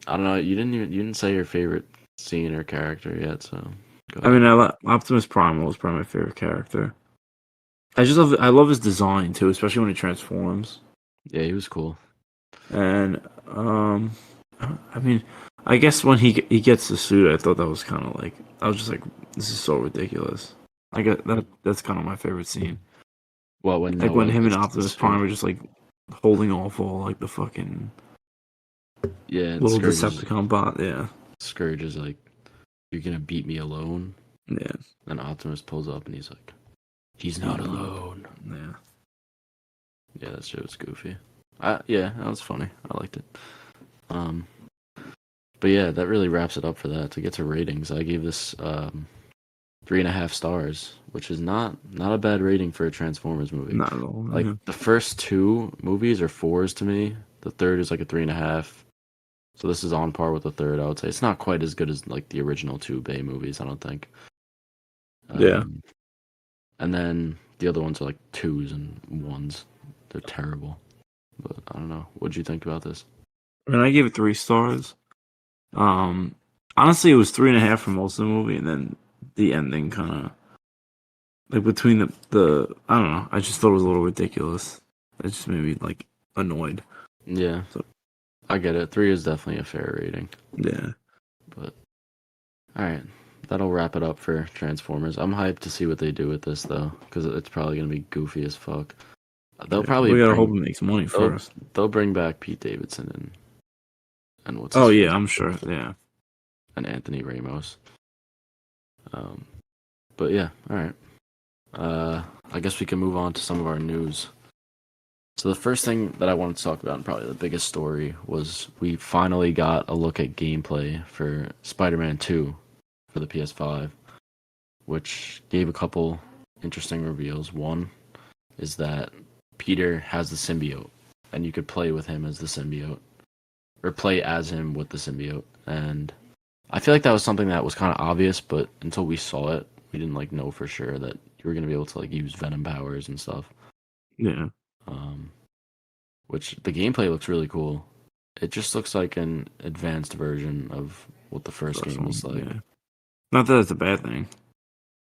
I don't know. You didn't say your favorite scene or character yet, so go I mean, ahead. Optimus Prime was probably my favorite character. I love his design too, especially when he transforms. Yeah, he was cool. And I mean, I guess when he gets the suit, I thought that was kind of like I was just like, this is so ridiculous. I get that. That's kind of my favorite scene. Well, when Like when Noah him and gets the Optimus Prime suit. are just like holding off all like the fucking Yeah, and little Decepticon bot. Yeah, Scourge is like, "You're gonna beat me alone." yeah, Then Optimus pulls up and he's like, "He's he's not not. alone." Yeah, Yeah, that shit was goofy. Yeah, that was funny. I liked it. Um, but yeah, that really wraps it up for that. To get to ratings, I gave this 3.5 stars, which is not a bad rating for a Transformers movie. not at all. Like Yeah. the first two movies are fours to me. The third is like a 3.5. So this is on par with the third. I would say it's not quite as good as like the original two Bay movies. I don't think. Yeah. Um, and then the other ones are like twos and ones. They're terrible. But I don't know. What'd you think about this? I mean, I gave it 3 stars. Honestly, it was 3.5 for most of the movie, and then the ending kind of like between the I don't know. I just thought it was a little ridiculous. It just made me like annoyed. Yeah, So I get it. 3 is definitely a fair rating. yeah, But all right, that'll wrap it up for Transformers. I'm hyped to see what they do with this though, because it's probably gonna be goofy as fuck. They'll probably we gotta hope bring it makes money they'll first. they'll bring back Pete Davidson and what's Oh his yeah, face I'm sure. Yeah, and Anthony Ramos. Um, but yeah, all right. I guess we can move on to some of our news. So the first thing that I wanted to talk about, and probably the biggest story, was we finally got a look at gameplay for Spider-Man 2 for the PS5, which gave a couple interesting reveals. One is that Peter has the symbiote, and you could play with him as the symbiote, or play as him with the symbiote. And I feel like that was something that was kind of obvious, but until we saw it, we didn't like know for sure that you were gonna be able to like use Venom powers and stuff. yeah. Um, which the gameplay looks really cool. It just looks like an advanced version of what the first First game one, was like. yeah. Not that it's a bad thing.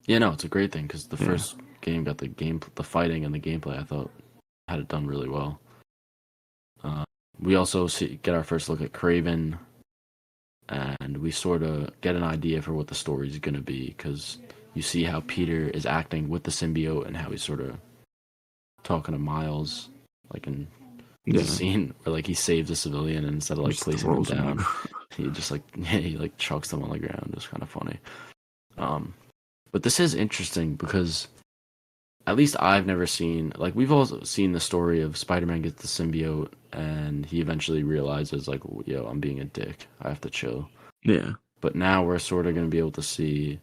Yeah, no, it's a great thing because the Yeah. first game got the fighting and the gameplay. I thought had it done really well. We also get our first look at Craven, and we sort of get an idea for what the story is going to be because you see how Peter is acting with the symbiote and how he's sort of talking to Miles, like in Yeah. the scene where like he saves a civilian and instead of like Just placing him throws him on the down, he just like he like chucks them on the ground. It's kind of funny. But this is interesting because at least I've never seen, like, we've all seen the story of Spider-Man gets the symbiote and he eventually realizes, like, yo, I'm being a dick. I have to chill. Yeah. But now we're sort of going to be able to see,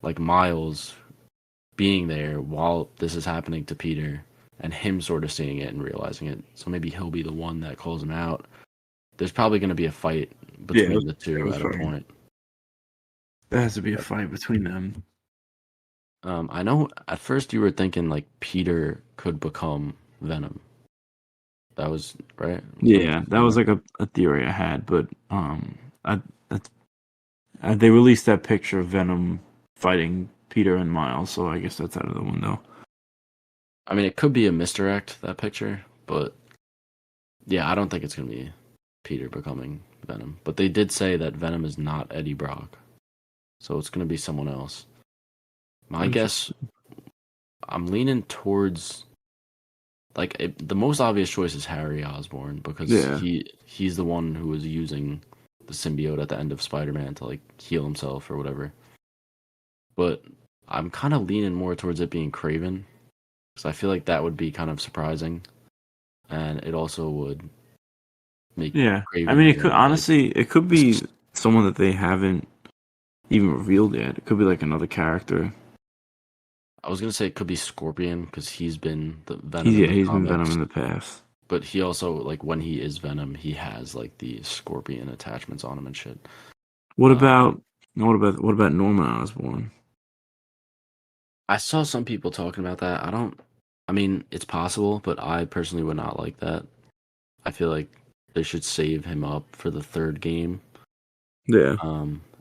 like, Miles being there while this is happening to Peter and him sort of seeing it and realizing it. So maybe he'll be the one that calls him out. There's probably going to be a fight Yeah, between the two at a point. There has to be a fight between them. I know at first you were thinking like Peter could become Venom. That was right. Yeah, that was like a theory I had, but I, that's, they released that picture of Venom fighting Peter and Miles, so I guess that's out of the window. I mean, it could be a misdirect, that picture, but yeah, I don't think it's gonna be Peter becoming Venom. But they did say that Venom is not Eddie Brock, so it's gonna be someone else. My guess, I'm leaning towards the most obvious choice is Harry Osborn because he's the one who was using the symbiote at the end of Spider-Man to like heal himself or whatever. But I'm kind of leaning more towards it being Craven because I feel like that would be kind of surprising, and it also would make Craven. I mean, it could honestly, it could be someone that they haven't even revealed yet. It could be like another character. I was gonna say it could be Scorpion because he's been the Venom. He's been Venom in the past. But he also, like, when he is Venom, he has like the Scorpion attachments on him and shit. What about Norman Osborn? I saw some people talking about that. I mean, it's possible, but I personally would not like that. I feel like they should save him up for the third game. Yeah.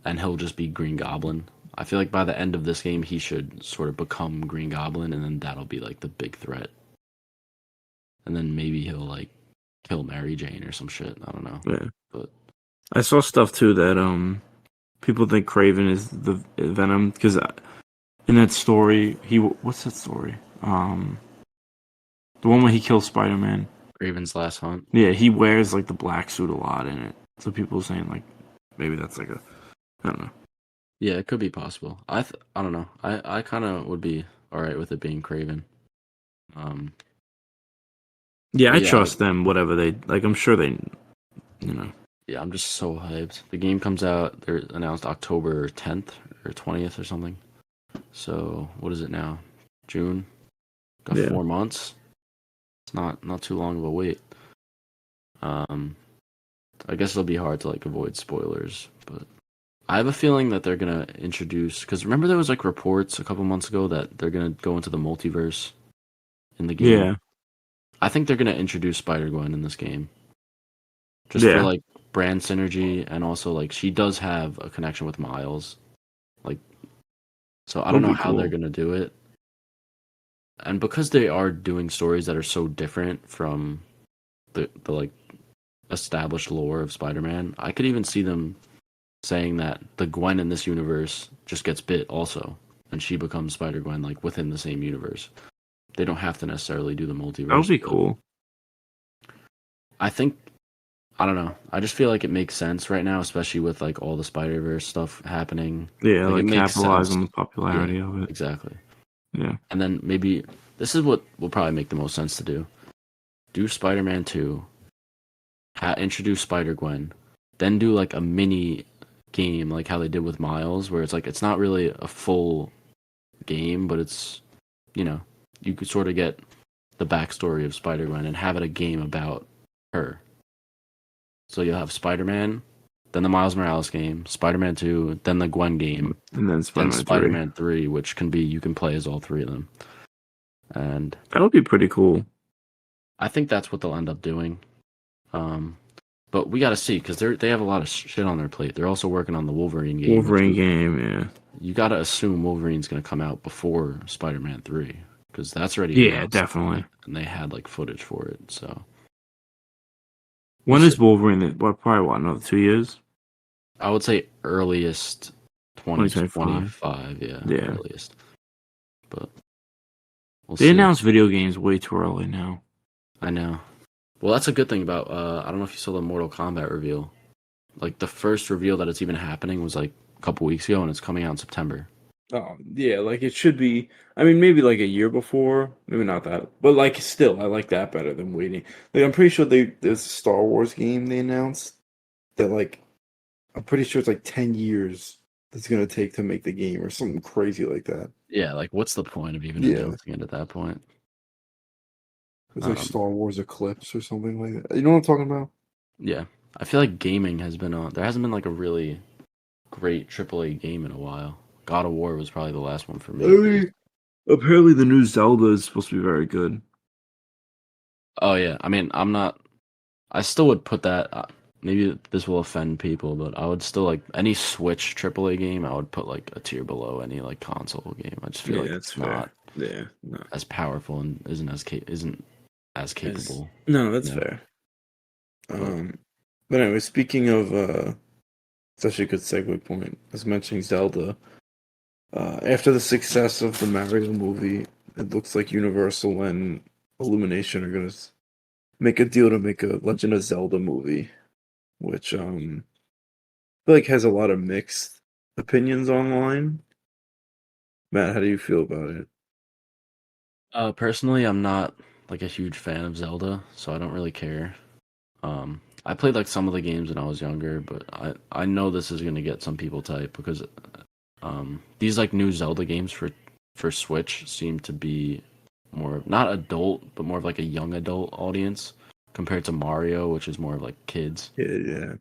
And he'll just be Green Goblin. I feel like by the end of this game, he should sort of become Green Goblin, and then that'll be like the big threat. And then maybe he'll like kill Mary Jane or some shit. I don't know. Yeah. But I saw stuff too that people think Craven is the Venom because in that story what's that story? The one where he kills Spider-Man. Craven's Last Hunt. Yeah, he wears like the black suit a lot in it. So people are saying like maybe that's like I don't know. Yeah, it could be possible. I don't know. I kind of would be all right with it being Craven. Yeah, I trust them. Whatever they like, I'm sure they, you know. Yeah, I'm just so hyped. The game comes out. They're announced October 10th or 20th or something. So what is it now? June. Got 4 months. It's not too long of a wait. I guess it'll be hard to like avoid spoilers, but I have a feeling that they're gonna introduce, because remember there was like reports a couple months ago that they're gonna go into the multiverse in the game. Yeah. I think they're gonna introduce Spider-Gwen in this game. Just for like brand synergy, and also like she does have a connection with Miles. Like, so I don't know how they're gonna do it. And because they are doing stories that are so different from the like established lore of Spider-Man, I could even see them saying that the Gwen in this universe just gets bit also, and she becomes Spider-Gwen like within the same universe. They don't have to necessarily do the multiverse. That would be cool. I don't know. I just feel like it makes sense right now, especially with like all the Spider-Verse stuff happening. Yeah, like capitalize on the popularity of it. Exactly. Yeah. And then maybe this is what will probably make the most sense to do. Do Spider-Man 2, introduce Spider-Gwen, then do like a mini game like how they did with Miles, where it's like it's not really a full game, but it's, you know, you could sort of get the backstory of Spider-Gwen and have it a game about her. So you'll have Spider-Man, then the Miles Morales game, Spider-Man 2, then the Gwen game, and then Spider-Man 3, which you can play as all three of them. And that would be pretty cool. I think that's what they'll end up doing. But we got to see, because they have a lot of shit on their plate. They're also working on the Wolverine game. Yeah. You got to assume Wolverine's going to come out before Spider-Man 3, because that's already announced, definitely. And they had like footage for it. So when is Wolverine? Probably another 2 years? I would say earliest 2025. Yeah, earliest. But they announced video games way too early now. I know. Well, that's a good thing about, I don't know if you saw the Mortal Kombat reveal. Like, the first reveal that it's even happening was, like, a couple weeks ago, and it's coming out in September. Oh, yeah, like it should be. I mean, maybe like a year before, maybe not that, but like still, I like that better than waiting. Like I'm pretty sure there's a Star Wars game they announced that like I'm pretty sure it's like 10 years that's gonna take to make the game or something crazy like that. Yeah, like what's the point of even Yeah, announcing it at that point? it's like Um, Star Wars Eclipse or something like that. You know what I'm talking about? yeah, I feel like gaming has been on. There hasn't been like a really great AAA game in a while. God of War was probably the last one for I me, at least. mean, apparently the new Zelda is supposed to be very good. Oh yeah, I mean, I'm not. I still would put that. Maybe this will offend people, but I would still like any Switch AAA game. I would put like a tier below any like console game. I just feel Yeah, like that's it's not fair. Yeah, no, as powerful and isn't as as capable. no, that's You know, fair. but Um, but anyway, speaking of it's actually a good segue point. I was mentioning Zelda. After the success of the Mario movie, it looks like Universal and Illumination are gonna make a deal to make a Legend of Zelda movie, which I feel like has a lot of mixed opinions online. Matt, how do you feel about it? personally, I'm not like a huge fan of Zelda, so I don't really care. I played like some of the games when I was younger, but I know this is gonna get some people type because these like new Zelda games for Switch seem to be more not adult, but more of like a young adult audience compared to Mario, which is more of like kids. Yeah, yeah.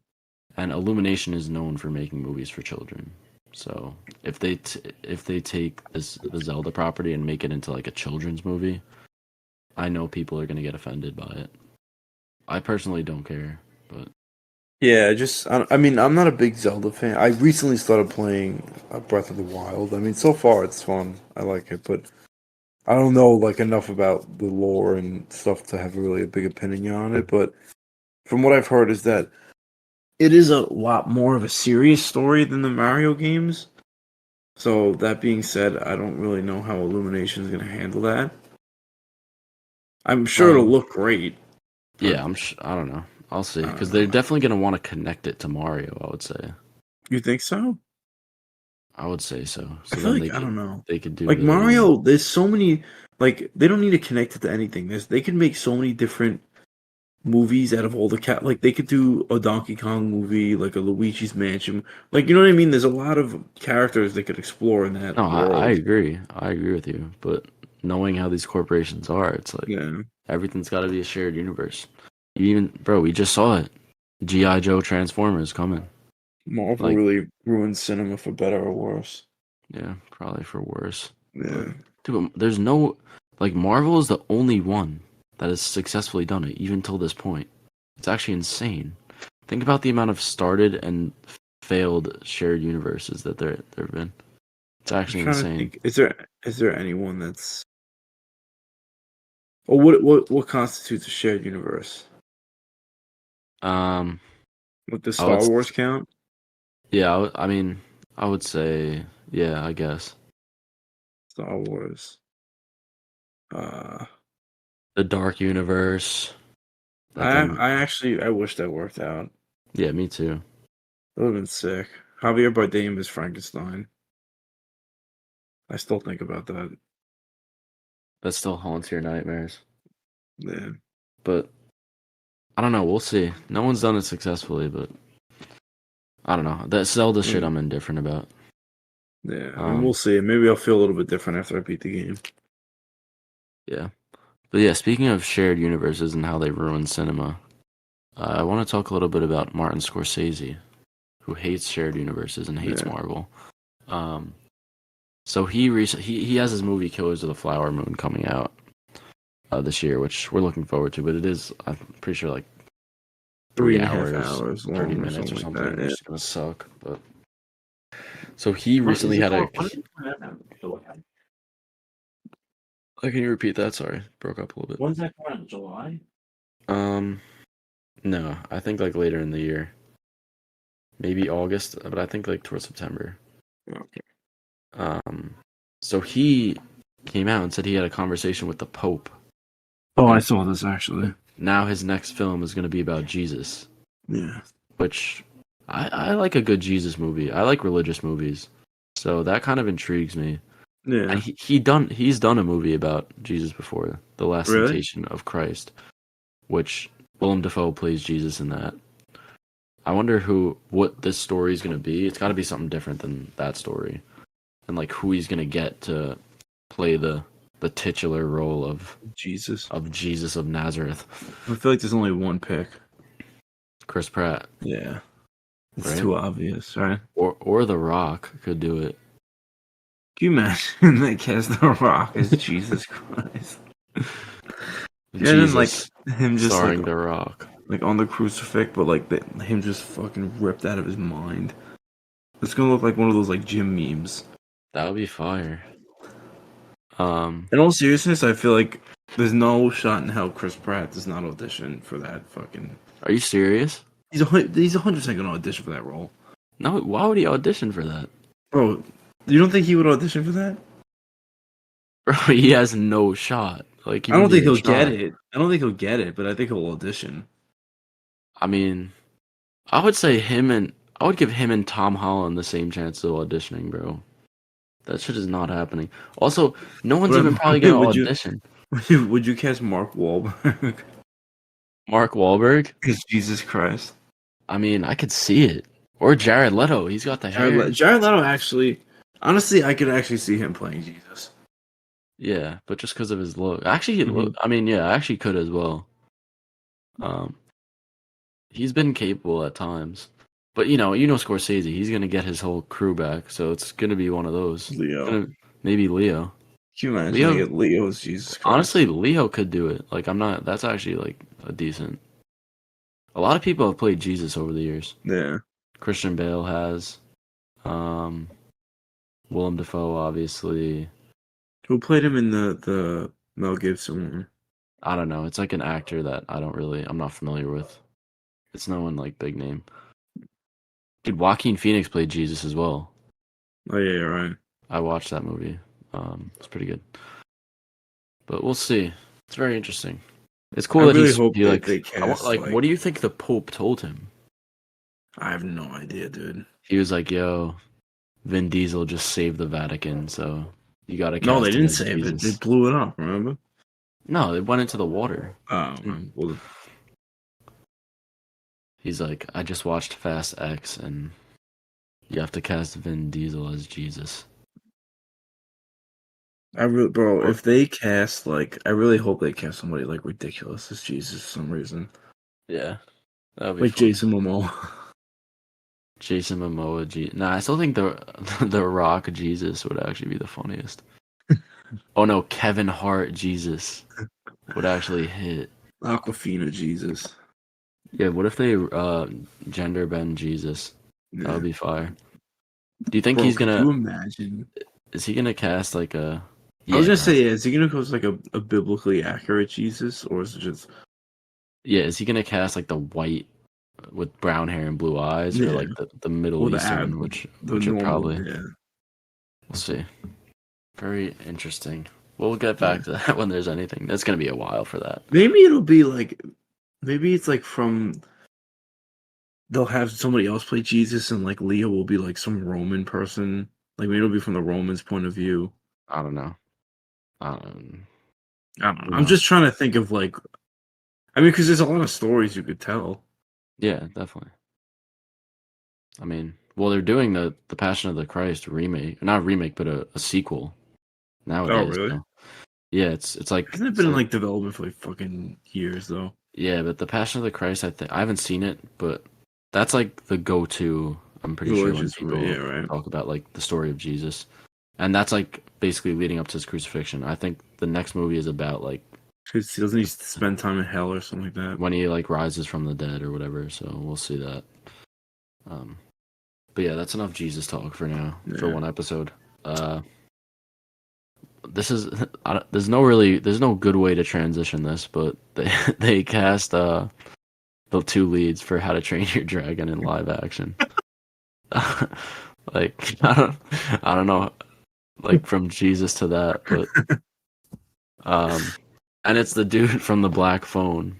And Illumination is known for making movies for children. So if they take the Zelda property and make it into like a children's movie, I know people are gonna get offended by it. I personally don't care, but Yeah, I mean, I'm not a big Zelda fan. I recently started playing Breath of the Wild. I mean, so far it's fun. I like it, but I don't know like enough about the lore and stuff to have really a big opinion on it. But from what I've heard is that it is a lot more of a serious story than the Mario games. So that being said, I don't really know how Illumination is going to handle that. I'm sure it'll um, look great, but yeah, I don't know. I'll see I don't because they're know. definitely gonna want to connect it to Mario. I would say. You think so? I would say so. I So feel then like I don't know. they could do Like their own. Mario, there's so many. Like they don't need to connect it to anything. They can make so many different movies out of all the cat. Like they could do a Donkey Kong movie, like a Luigi's Mansion. Like you know what I mean? There's a lot of characters they could explore in that No, I world. agree. I agree with you. But knowing how these corporations are, it's like Yeah, everything's got to be a shared universe. You even, bro, we just saw it. GI Joe Transformers coming. Marvel Like, really ruined cinema for better or worse. yeah, probably for worse. But Yeah, dude, there's no like Marvel is the only one that has successfully done it, even till this point. It's actually insane. Think about the amount of started and failed shared universes that there have been. It's I'm actually trying to insane. think. Is there anyone that's or what constitutes a shared universe? Um, Would the I would, Star Wars count? yeah, I mean, I would say, yeah, I guess Star Wars. Uh, the Dark Universe. That I then, I actually I wish that worked out. yeah, me too. That would have been sick. Javier Bardem is Frankenstein. I still think about that. That still haunts your nightmares. Yeah. But I don't know. We'll see. No one's done it successfully, but I don't know. That Zelda I shit, mean, I'm indifferent about. yeah. I mean, we'll Um, see. Maybe I'll feel a little bit different after I beat the game. yeah. But yeah, speaking of shared universes and how they ruin cinema, I want to talk a little bit about Martin Scorsese, who hates shared universes and hates Yeah. Marvel. Um, so he has his movie Killers of the Flower Moon coming out this year, which we're looking forward to. But it is, I'm pretty sure, like Three three and a half hours, hours 30 long or minutes or something like something, that. which Yeah. is gonna suck. But so he What is recently it had a. called? What is it called? Can you repeat that? Sorry, broke up a little bit. When's that coming out? July? Um, no, I think like later in the year, maybe August, but I think like towards September. Okay. Um, so he came out and said he had a conversation with the Pope, Oh, I and saw this actually. now his next film is going to be about Jesus, Yeah. which I like a good Jesus movie. I like religious movies. So that kind of intrigues me. And Yeah. he's done a movie about Jesus before, The Last Really? Temptation of Christ, which Willem Dafoe plays Jesus in that. I wonder what this story is gonna be. It's got to be something different than that story, and like who he's gonna get to play the titular role Jesus. of Jesus of Nazareth. I feel like there's only one pick. Chris Pratt, Yeah. It's right? too obvious, right? Or The Rock could do it. Can you imagine they cast The Rock as Jesus Christ? Yeah, and then like Jesus him just starring The Rock. like on the crucifix, but like him just fucking ripped out of his mind. It's gonna look like one of those like gym memes. That would be fire. In all seriousness, I feel like there's no shot in hell Chris Pratt does not audition for that fucking. Are you serious? He's 100% gonna audition for that role. No, why would he audition for that? Bro, you don't think he would audition for that? Bro, he has no shot. Like he I don't wouldn't think even he'll get try. it. I don't think he'll get it, but I think he'll audition. I mean, I would give him and Tom Holland the same chance of auditioning, bro. That shit is not happening. Also, no one's even probably gonna Would you audition. would you cast Mark Wahlberg Mark Wahlberg? as Jesus Christ? I mean, I could see it. Or Jared Leto. He's got the hair. Jared Leto actually, honestly, I could actually see him playing Jesus. Yeah, but just because of his look. Actually, Mhm. I mean, yeah, I actually could as well. He's been capable at times. But you know Scorsese, he's gonna get his whole crew back, so it's gonna be one of those. Leo. Maybe Leo. Can you imagine Leo, like Leo as Jesus Christ? honestly, Leo could do it. Like that's actually like a decent. A lot of people have played Jesus over the years. Yeah. Christian Bale has. Willem Dafoe, obviously. Who played him in the Mel Gibson one? I don't know. It's like an actor that I'm not familiar with. It's no one like big name. Dude, Joaquin Phoenix played Jesus as well. Oh yeah, you're right. I watched that movie. It's pretty good. But we'll see. It's very interesting. It's cool I that really hope he that like. they cast What do you think the Pope told him? I have no idea, dude. He was like, "Yo, Vin Diesel just saved the Vatican, so you gotta No, cast they him didn't as save it. They Jesus." blew it up. Remember? No, it went into the water. Oh, well, He's like, "I just watched Fast X, and you have to cast Vin Diesel as Jesus." bro, Or if they cast like, I really hope they cast somebody like ridiculous as Jesus for some reason, yeah, that would be like fun. Jason Momoa. Jason Momoa. Nah, I still think the Rock Jesus would actually be the funniest. Oh no, Kevin Hart Jesus would actually hit. Aquafina Jesus. Yeah, what if they gender bend Jesus? That Yeah. would be fire. Do you think Bro, he's could gonna? you imagine? Is he gonna cast like a? I was Yeah, gonna say, yeah, is he gonna go as like a biblically accurate Jesus, or is it just yeah. Is he gonna cast like the white with brown hair and blue eyes, or like the Middle or the Eastern, the which are normal? probably Yeah. we'll see. Very interesting. We'll get back to that when there's anything. That's gonna be a while for that. Maybe it'll be like, maybe it's like from. They'll have somebody else play Jesus, and like Leo will be like some Roman person. Like maybe it'll be from the Romans' point of view. I don't know. I don't know. Who I'm knows? just trying to think of like, I mean, because there's a lot of stories you could tell. Yeah, definitely. I mean, well, they're doing the Passion of the Christ remake, not remake, but a sequel nowadays. Oh, really? So, yeah, it's like Hasn't it been in like development for like fucking years though? yeah, but the Passion of the Christ, I haven't seen it, but that's like the go-to. I'm pretty sure when people right. talk about like the story of Jesus, and that's like basically leading up to his crucifixion. I think the next movie is about like Because he doesn't he spend time in hell or something like that. when he like rises from the dead or whatever. So we'll see that. But yeah, that's enough Jesus talk for now for one episode. This is there's no good way to transition this, but they cast the two leads for How to Train Your Dragon in live action. Like I don't know, like from Jesus to that, but and it's the dude from the Black Phone,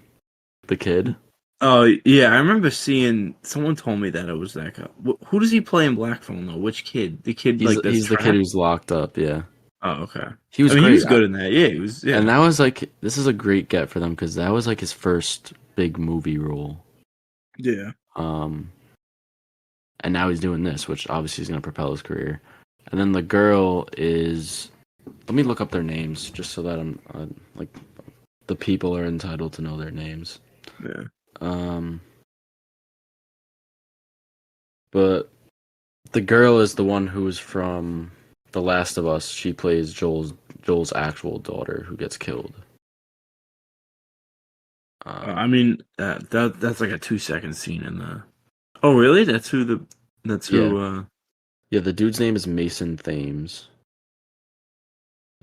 the kid. Oh yeah, I remember seeing. Someone told me that it was that guy. Who does he play in Black Phone though? Which kid? The kid He's like that's he's the kid trapped. who's locked up. Yeah, Oh okay. he I was mean, he great. was good in that. Yeah, he was. And Yeah, that was like this is a great get for them because that was like his first big movie role. yeah. Um, and now he's doing this, which obviously is going to propel his career. And then the girl is. Let me look up their names just so that I'm like the people are entitled to know their names. Yeah. Um, but the girl is the one who's from The Last of Us. She plays Joel's actual daughter who gets killed. I Um, mean, that's like a 2 second scene in the. Oh really? That's who the. That's yeah, who. yeah. The dude's name is Mason Thames.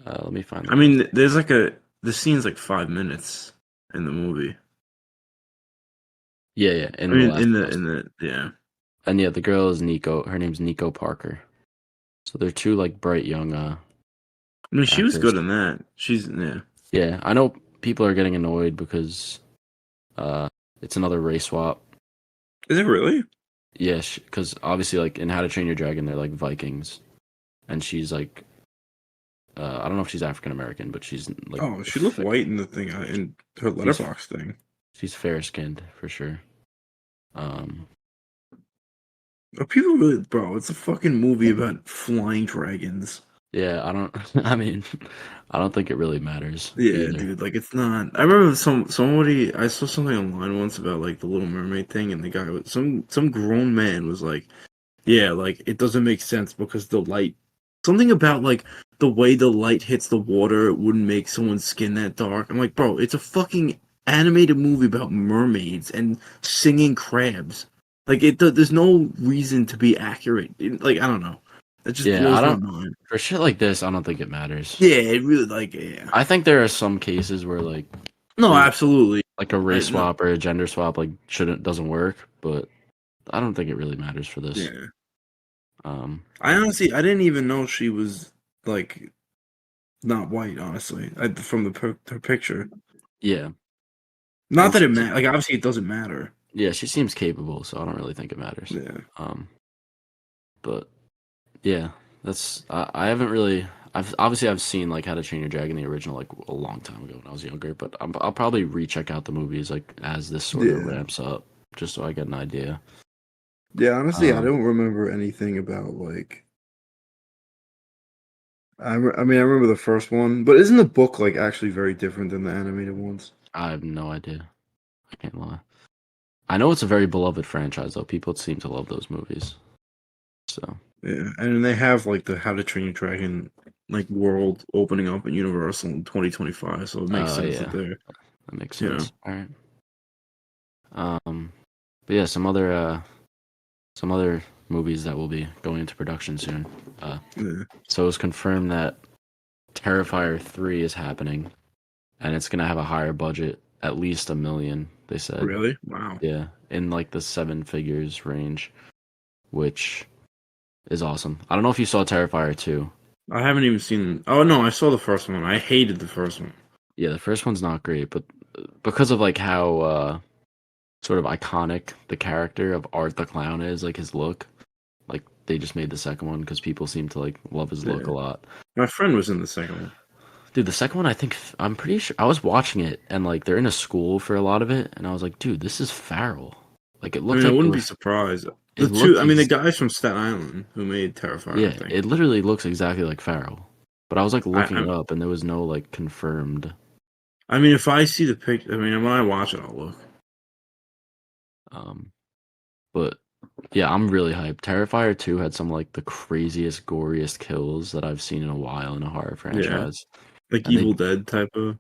Let me find the I girl's mean, name. there's like a. The scene's like 5 minutes in the movie. Yeah, yeah. I In The mean, Last of Us. in the yeah. And yeah, the girl is Nico. Her name's Nico Parker. So they're two like bright young I mean, she was actors. good in that. She's yeah. Yeah, I know people are getting annoyed because it's another race swap. Is it really? Yeah, because obviously like in How to Train Your Dragon, they're like Vikings, and she's like I don't know if she's African American, but she's like Oh, she looked white in the thing in her she's letterbox thing. she's fair skinned for sure. Um, Are people really, bro? It's a fucking movie about flying dragons. yeah, I don't. I mean, I don't think it really matters Yeah, either. dude. Like, it's not. I remember somebody. I saw something online once about like the Little Mermaid thing, and the guy was some grown man was like, "Yeah, like it doesn't make sense because the light, something about like the way the light hits the water wouldn't make someone's skin that dark." I'm like, bro, it's a fucking animated movie about mermaids and singing crabs. Like there's no reason to be accurate. Like I don't know. That just Yeah, I blows my don't mind. for shit like this. I don't think it matters. Yeah, it really like yeah. I think there are some cases where No, there's absolutely. like a I, race no, swap or a gender swap like shouldn't doesn't work, but I don't think it really matters for this. yeah. Um, I didn't even know she was like not white. Honestly, from her picture. yeah, Not and that it she's matters. Like obviously, it doesn't matter. yeah, she seems capable, so I don't really think it matters. Yeah, Um, but yeah, I haven't really. I've seen like How to Train Your Dragon the original like a long time ago when I was younger, but I'll probably recheck out the movies like as this sort of yeah, ramps up, just so I get an idea. yeah. Honestly, I Um, don't remember anything about like. I mean, I remember the first one, but isn't the book like actually very different than the animated ones? I have no idea. I can't lie. I know it's a very beloved franchise though. People seem to love those movies. So, Yeah, and they have like the How to Train Your Dragon like world opening up at Universal in 2025, so it makes sense that yeah, they're that makes you know sense. All right. But yeah, some other movies that will be going into production soon. Uh, yeah. so it was confirmed that Terrifier 3 is happening, and it's gonna have a higher budget, at least $1 million. They said, Really? Wow. yeah, in like the seven figures range, which is awesome. I don't know if you saw Terrifier 2. I haven't even seen. Oh no, I saw the first one. I hated the first one. Yeah, the first one's not great, but because of like how sort of iconic the character of Art the Clown is, like his look. Like they just made the second one because people seem to like love his look Yeah. a lot. My friend was in the second one. Dude, the second one, I'm pretty sure I was watching it and like they're in a school for a lot of it, and I was like, dude, this is Farrell. Like it I looked mean, I like wouldn't be surprised. it looked I mean, the guys from Staten Island who made Terrifier, I yeah, think. it literally looks exactly like Farrell. But I was like I, looking it I, up and there was no like confirmed. I mean, if I see the picture, I mean, when I watch it, I'll look. Um, but yeah, I'm really hyped. Terrifier 2 had some like the craziest, goriest kills that I've seen in a while in a horror Yeah, franchise. like And they Evil Dead type of.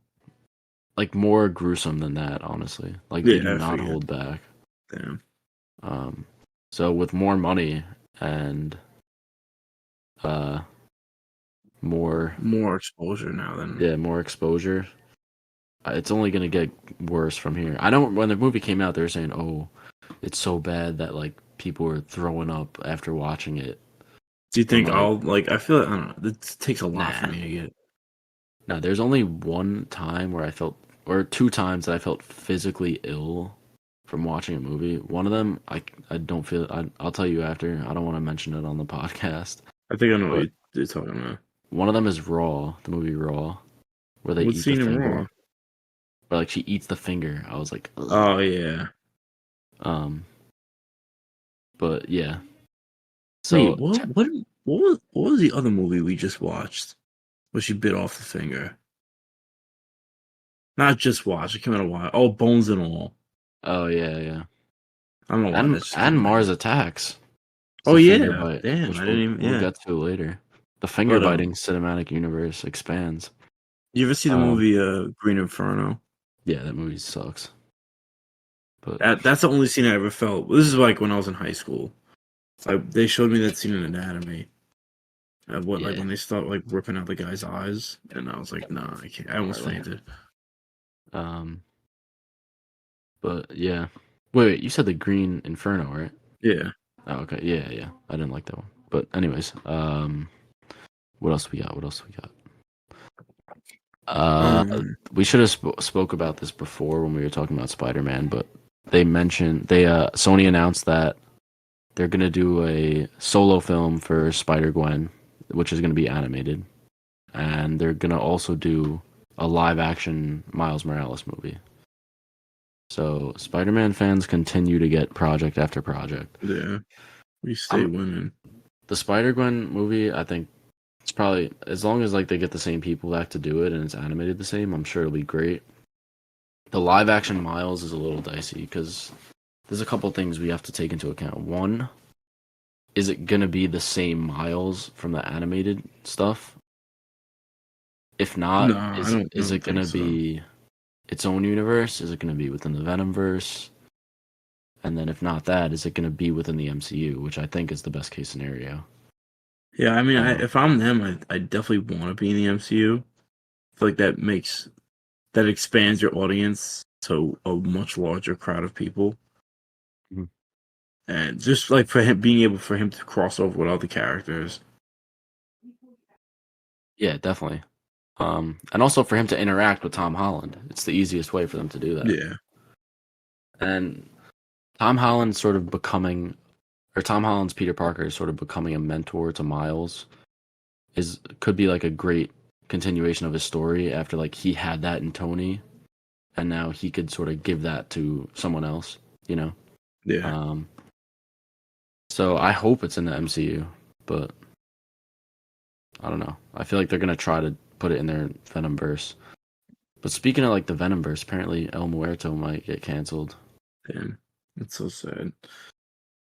like more gruesome than that, honestly. Like they do Yeah, I not figured. hold back. Damn. Um, so with more money and uh more More exposure now than. yeah, more exposure, it's only gonna get worse from here. I know when the movie came out, they were saying, "Oh, it's so bad that like people were throwing up after watching it." Do you But think like, I'll like? I feel like, I don't know. It takes a lot for nah, me to get. no. There's only one time where I felt, or two times that I felt physically ill from watching a movie. One of them, I don't feel. I'll tell you after. I don't want to mention it on the podcast. I think I know what But you're talking about. one of them is Raw, the movie Raw, where they What eat the scene in Raw? finger. Or like she eats the finger. I was like, ugh. Oh yeah. But yeah. Wait, So what was the other movie we just watched? Where she bit off the finger? Not just watched. It came out a while. Oh, Bones and All. oh yeah. I don't know why that just came And to Mars mind. Attacks. It's Oh a finger yeah. bite, Damn, which I didn't even. we'll Yeah. get to later. The finger But biting cinematic universe expands. you ever see the movie Green Inferno? Yeah, that movie sucks. But That's the only scene I ever felt. This is like when I was in high school. Like they showed me that scene in anatomy. Like yeah, when they start like ripping out the guy's eyes, and I was like, nah, I can't. I almost fainted. but yeah. Wait, you said the Green Inferno, right? Yeah. Oh, okay. Yeah. I didn't like that one. But anyways, what else we got? We should have spoke about this before when we were talking about Spider-Man, but they Sony announced that they're gonna do a solo film for Spider-Gwen, which is gonna be animated, and they're gonna also do a live-action Miles Morales movie. So Spider-Man fans continue to get project after project. Yeah. We stay winning. The Spider-Gwen movie, I think it's probably, as long as like they get the same people back to do it and it's animated the same, I'm sure it'll be great. The live action Miles is a little dicey because there's a couple things we have to take into account. One, is it gonna be the same Miles from the animated stuff? If not, No, I don't is it think gonna so. be its own universe? Is it gonna be within the Venomverse? And then if not that, is it gonna be within the MCU, which I think is the best case scenario. Yeah, I mean, if I'm them, I definitely want to be in the MCU. I feel like that expands your audience to a much larger crowd of people, Mhm. and just like for him being able for him to cross over with other characters. Yeah, definitely. And also for him to interact with Tom Holland. It's the easiest way for them to do that. Yeah, And Tom Holland's sort of becoming, or Tom Holland's Peter Parker is sort of becoming a mentor to Miles. Could be like a great continuation of his story after like he had that in Tony, and now he could sort of give that to someone else. You know. yeah, So I hope it's in the MCU, but I don't know. I feel like they're gonna try to put it in their Venomverse. But speaking of like the Venomverse, apparently El Muerto might get canceled. damn, it's so sad.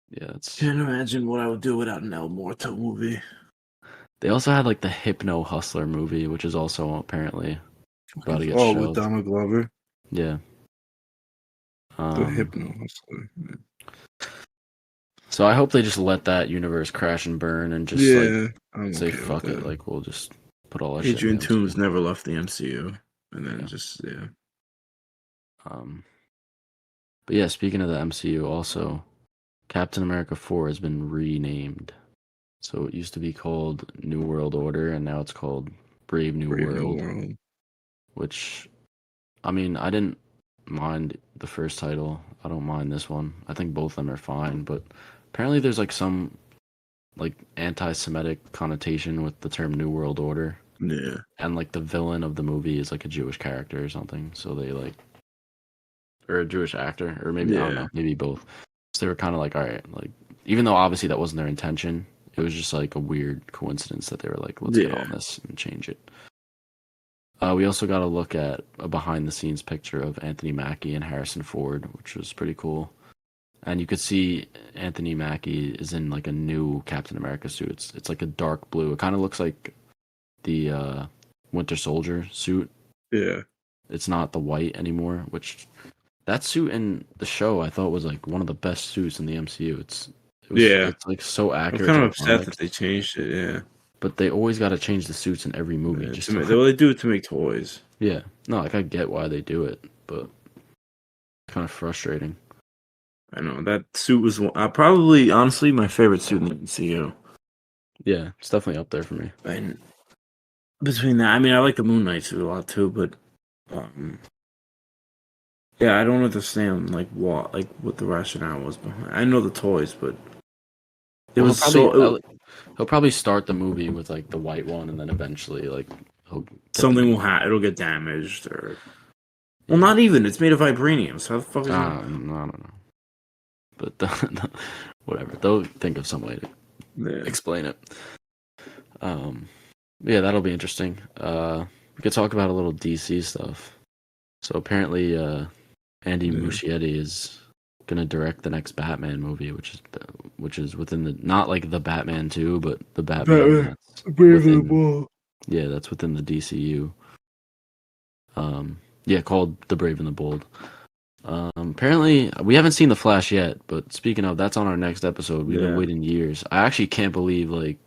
Yeah, it's. Can't imagine what I would do without an El Muerto movie. They also had like the Hypno Hustler movie, which is also apparently about to get Oh, with shelved. Donald Glover, Yeah. the Hypno Hustler. So I hope they just let that universe crash and burn and just like I'm say okay with fuck it, that. like we'll just put all that Adrian shit in Toomes never left the MCU, and then Yeah. But yeah, speaking of the MCU, also Captain America 4 has been renamed. So it used to be called New World Order, and now it's called Brave New World. Which, I mean, I didn't mind the first title. I don't mind this one. I think both of them are fine, but apparently there's like some like anti-Semitic connotation with the term New World Order. Yeah. And like the villain of the movie is like a Jewish character or something. So they like, or a Jewish actor, or maybe I don't know, maybe both. So they were kind of like, all right, like even though obviously that wasn't their intention, it was just like a weird coincidence that they were like, let's get on this and change it. We also got a look at a behind-the-scenes picture of Anthony Mackie and Harrison Ford, which was pretty cool. And you could see Anthony Mackie is in like a new Captain America suit. It's like a dark blue. It kind of looks like the Winter Soldier suit. Yeah. It's not the white anymore, which that suit in the show I thought was like one of the best suits in the MCU. It's like so accurate. I'm kind of upset that they changed it. Yeah. But they always got to change the suits in every movie. They do it to make toys. Yeah. No, like I get why they do it, but kind of frustrating. I know that suit was probably honestly my favorite suit in the MCU. Yeah, it's definitely up there for me. And between that, I mean, I like the Moon Knight suit a lot too, but Yeah, I don't understand what the rationale was behind. I know the toys, but it Well, was so he'll probably start the movie with like the white one, and then eventually like he'll get the something new will one. happen. It'll get damaged, or well, Yeah. not even. It's made of vibranium. So how the fuck is it? No, I don't know. But whatever. They'll think of some way to Yeah, explain it. Um, yeah, that'll be interesting. We could talk about a little DC stuff. So apparently, Andy yeah. Muschietti is gonna direct the next Batman movie, which is within the not like the Batman 2, but the Batman Batman, that's Brave and the within Bold. that's within the DCU. Yeah, called The Brave and the Bold. Apparently, we haven't seen The Flash yet, but speaking of, that's on our next episode. We've been Yeah, waiting years. I actually can't believe like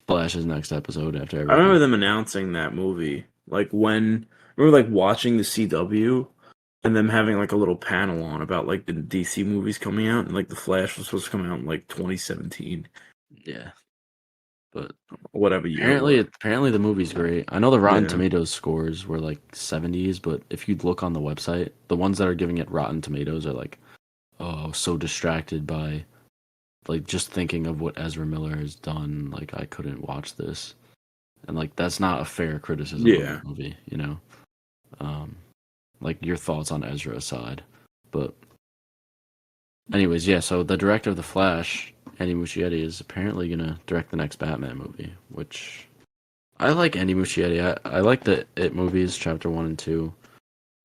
Flash's next episode after I remember everything. them announcing that movie. Like when I remember like watching the CW and them having like a little panel on about like the DC movies coming out, and like the Flash was supposed to come out in like 2017, Yeah, but whatever year it was. apparently the movie's great. I know the Rotten Yeah, Tomatoes scores were like 70s, but if you look on the website, the ones that are giving it Rotten Tomatoes are like, oh, I was so distracted by like just thinking of what Ezra Miller has done. Like I couldn't watch this, and like that's not a fair criticism of the yeah. movie, you know. Um, like your thoughts on Ezra aside, but anyways, yeah. So the director of the Flash, Andy Muschietti, is apparently gonna direct the next Batman movie, which I like Andy Muschietti. I like the It movies, Chapter 1 and 2.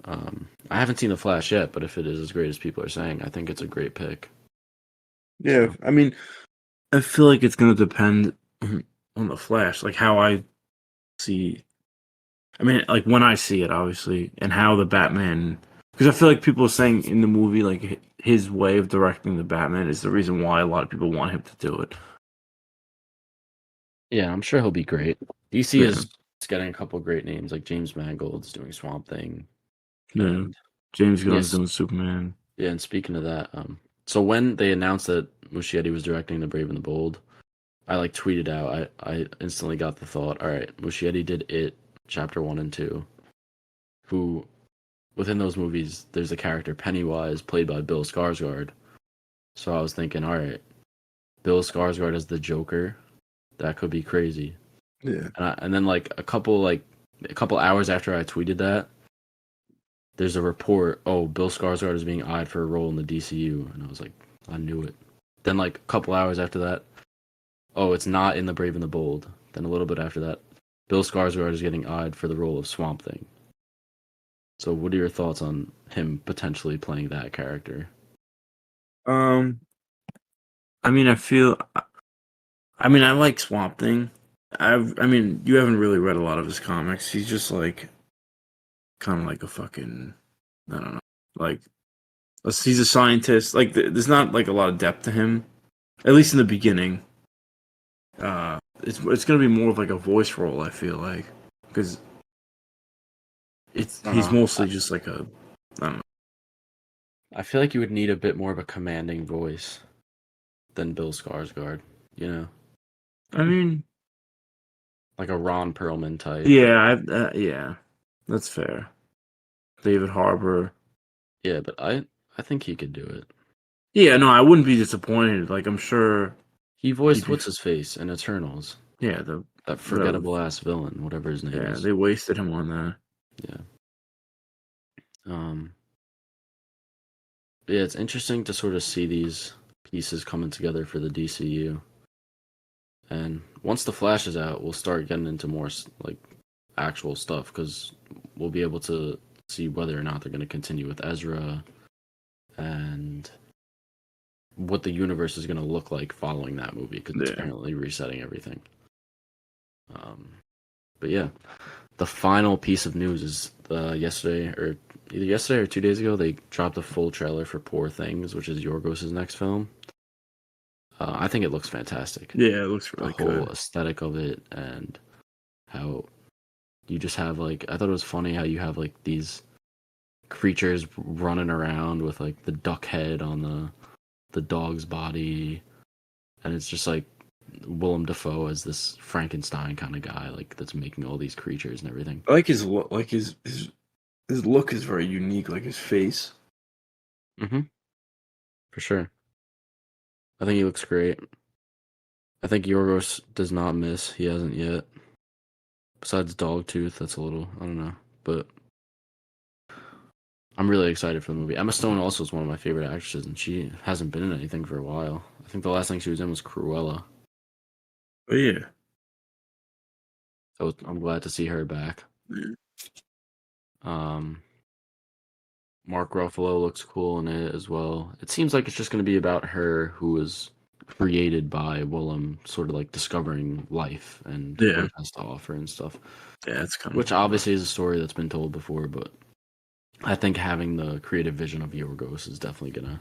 I haven't seen The Flash yet, but if it is as great as people are saying, I think it's a great pick. Yeah, So, I mean, I feel like it's gonna depend on the Flash, like how I see. I mean, like when I see it, obviously, and how the Batman. Because I feel like people are saying in the movie, like his way of directing the Batman is the reason why a lot of people want him to do it. yeah, I'm sure he'll be great. DC Yeah, is getting a couple great names, like James Mangold's doing Swamp Thing. yeah. And James Gunn's yes, doing Superman. yeah, and speaking of that, so when they announced that Muschietti was directing The Brave and the Bold, I like tweeted out, I instantly got the thought, all right, Muschietti did It, Chapter 1 and 2, who within those movies, there's a character Pennywise played by Bill Skarsgård. So I was thinking, all right, Bill Skarsgård as the Joker, that could be crazy. Yeah, And then like a couple hours after I tweeted that, there's a report. Oh, Bill Skarsgård is being eyed for a role in the DCU, and I was like, I knew it. Then like a couple hours after that, oh, it's not in The Brave and the Bold. Then a little bit after that, Bill Skarsgård is getting eyed for the role of Swamp Thing. So what are your thoughts on him potentially playing that character? Um, I mean, I feel. I mean, I like Swamp Thing. I mean, you haven't really read a lot of his comics. He's just like kind of like a fucking. I don't know. Like he's a scientist. Like there's not like a lot of depth to him, at least in the beginning. It's gonna be more of like a voice role. I feel like because I don't he's know. mostly just like a. I don't know. I feel like you would need a bit more of a commanding voice than Bill Skarsgård, you know, I mean, like a Ron Perlman type. yeah, yeah, that's fair. David Harbour. Yeah, but I think he could do it. Yeah, no, I wouldn't be disappointed. Like I'm sure He he'd voiced be. what's his face in Eternals, Yeah, that the forgettable ass villain, whatever his name yeah, is. they wasted him on that. Yeah. Um. Yeah, it's interesting to sort of see these pieces coming together for the DCU. And once the Flash is out, we'll start getting into more like actual stuff because we'll be able to see whether or not they're going to continue with Ezra and what the universe is going to look like following that movie because it's Yeah, apparently resetting everything. Um, but yeah, the final piece of news is yesterday or either yesterday or 2 days ago they dropped a full trailer for Poor Things, which is Yorgos's next film. I think it looks fantastic. yeah, it looks The really whole good. aesthetic of it and how you just have like I thought it was funny how you have like these creatures running around with like the duck head on the dog's body, and it's just like Willem Dafoe as this Frankenstein kind of guy, like that's making all these creatures and everything. I like his his look is very unique, like his face. Mm-hmm. For sure. I think he looks great. I think Yorgos does not miss. He hasn't yet. Besides Dogtooth, that's a little, I don't know. But I'm really excited for the movie. Emma Stone also is one of my favorite actresses, and she hasn't been in anything for a while. I think the last thing she was in was Cruella. But yeah. So I'm glad to see her back. Yeah. Um, Mark Ruffalo looks cool in it as well. It seems like it's just going to be about her who was created by Willem, sort of like discovering life and what it has to offer and stuff. Yeah, it's kind of Which obviously is a story that's been told before, but I think having the creative vision of Yorgos is definitely going to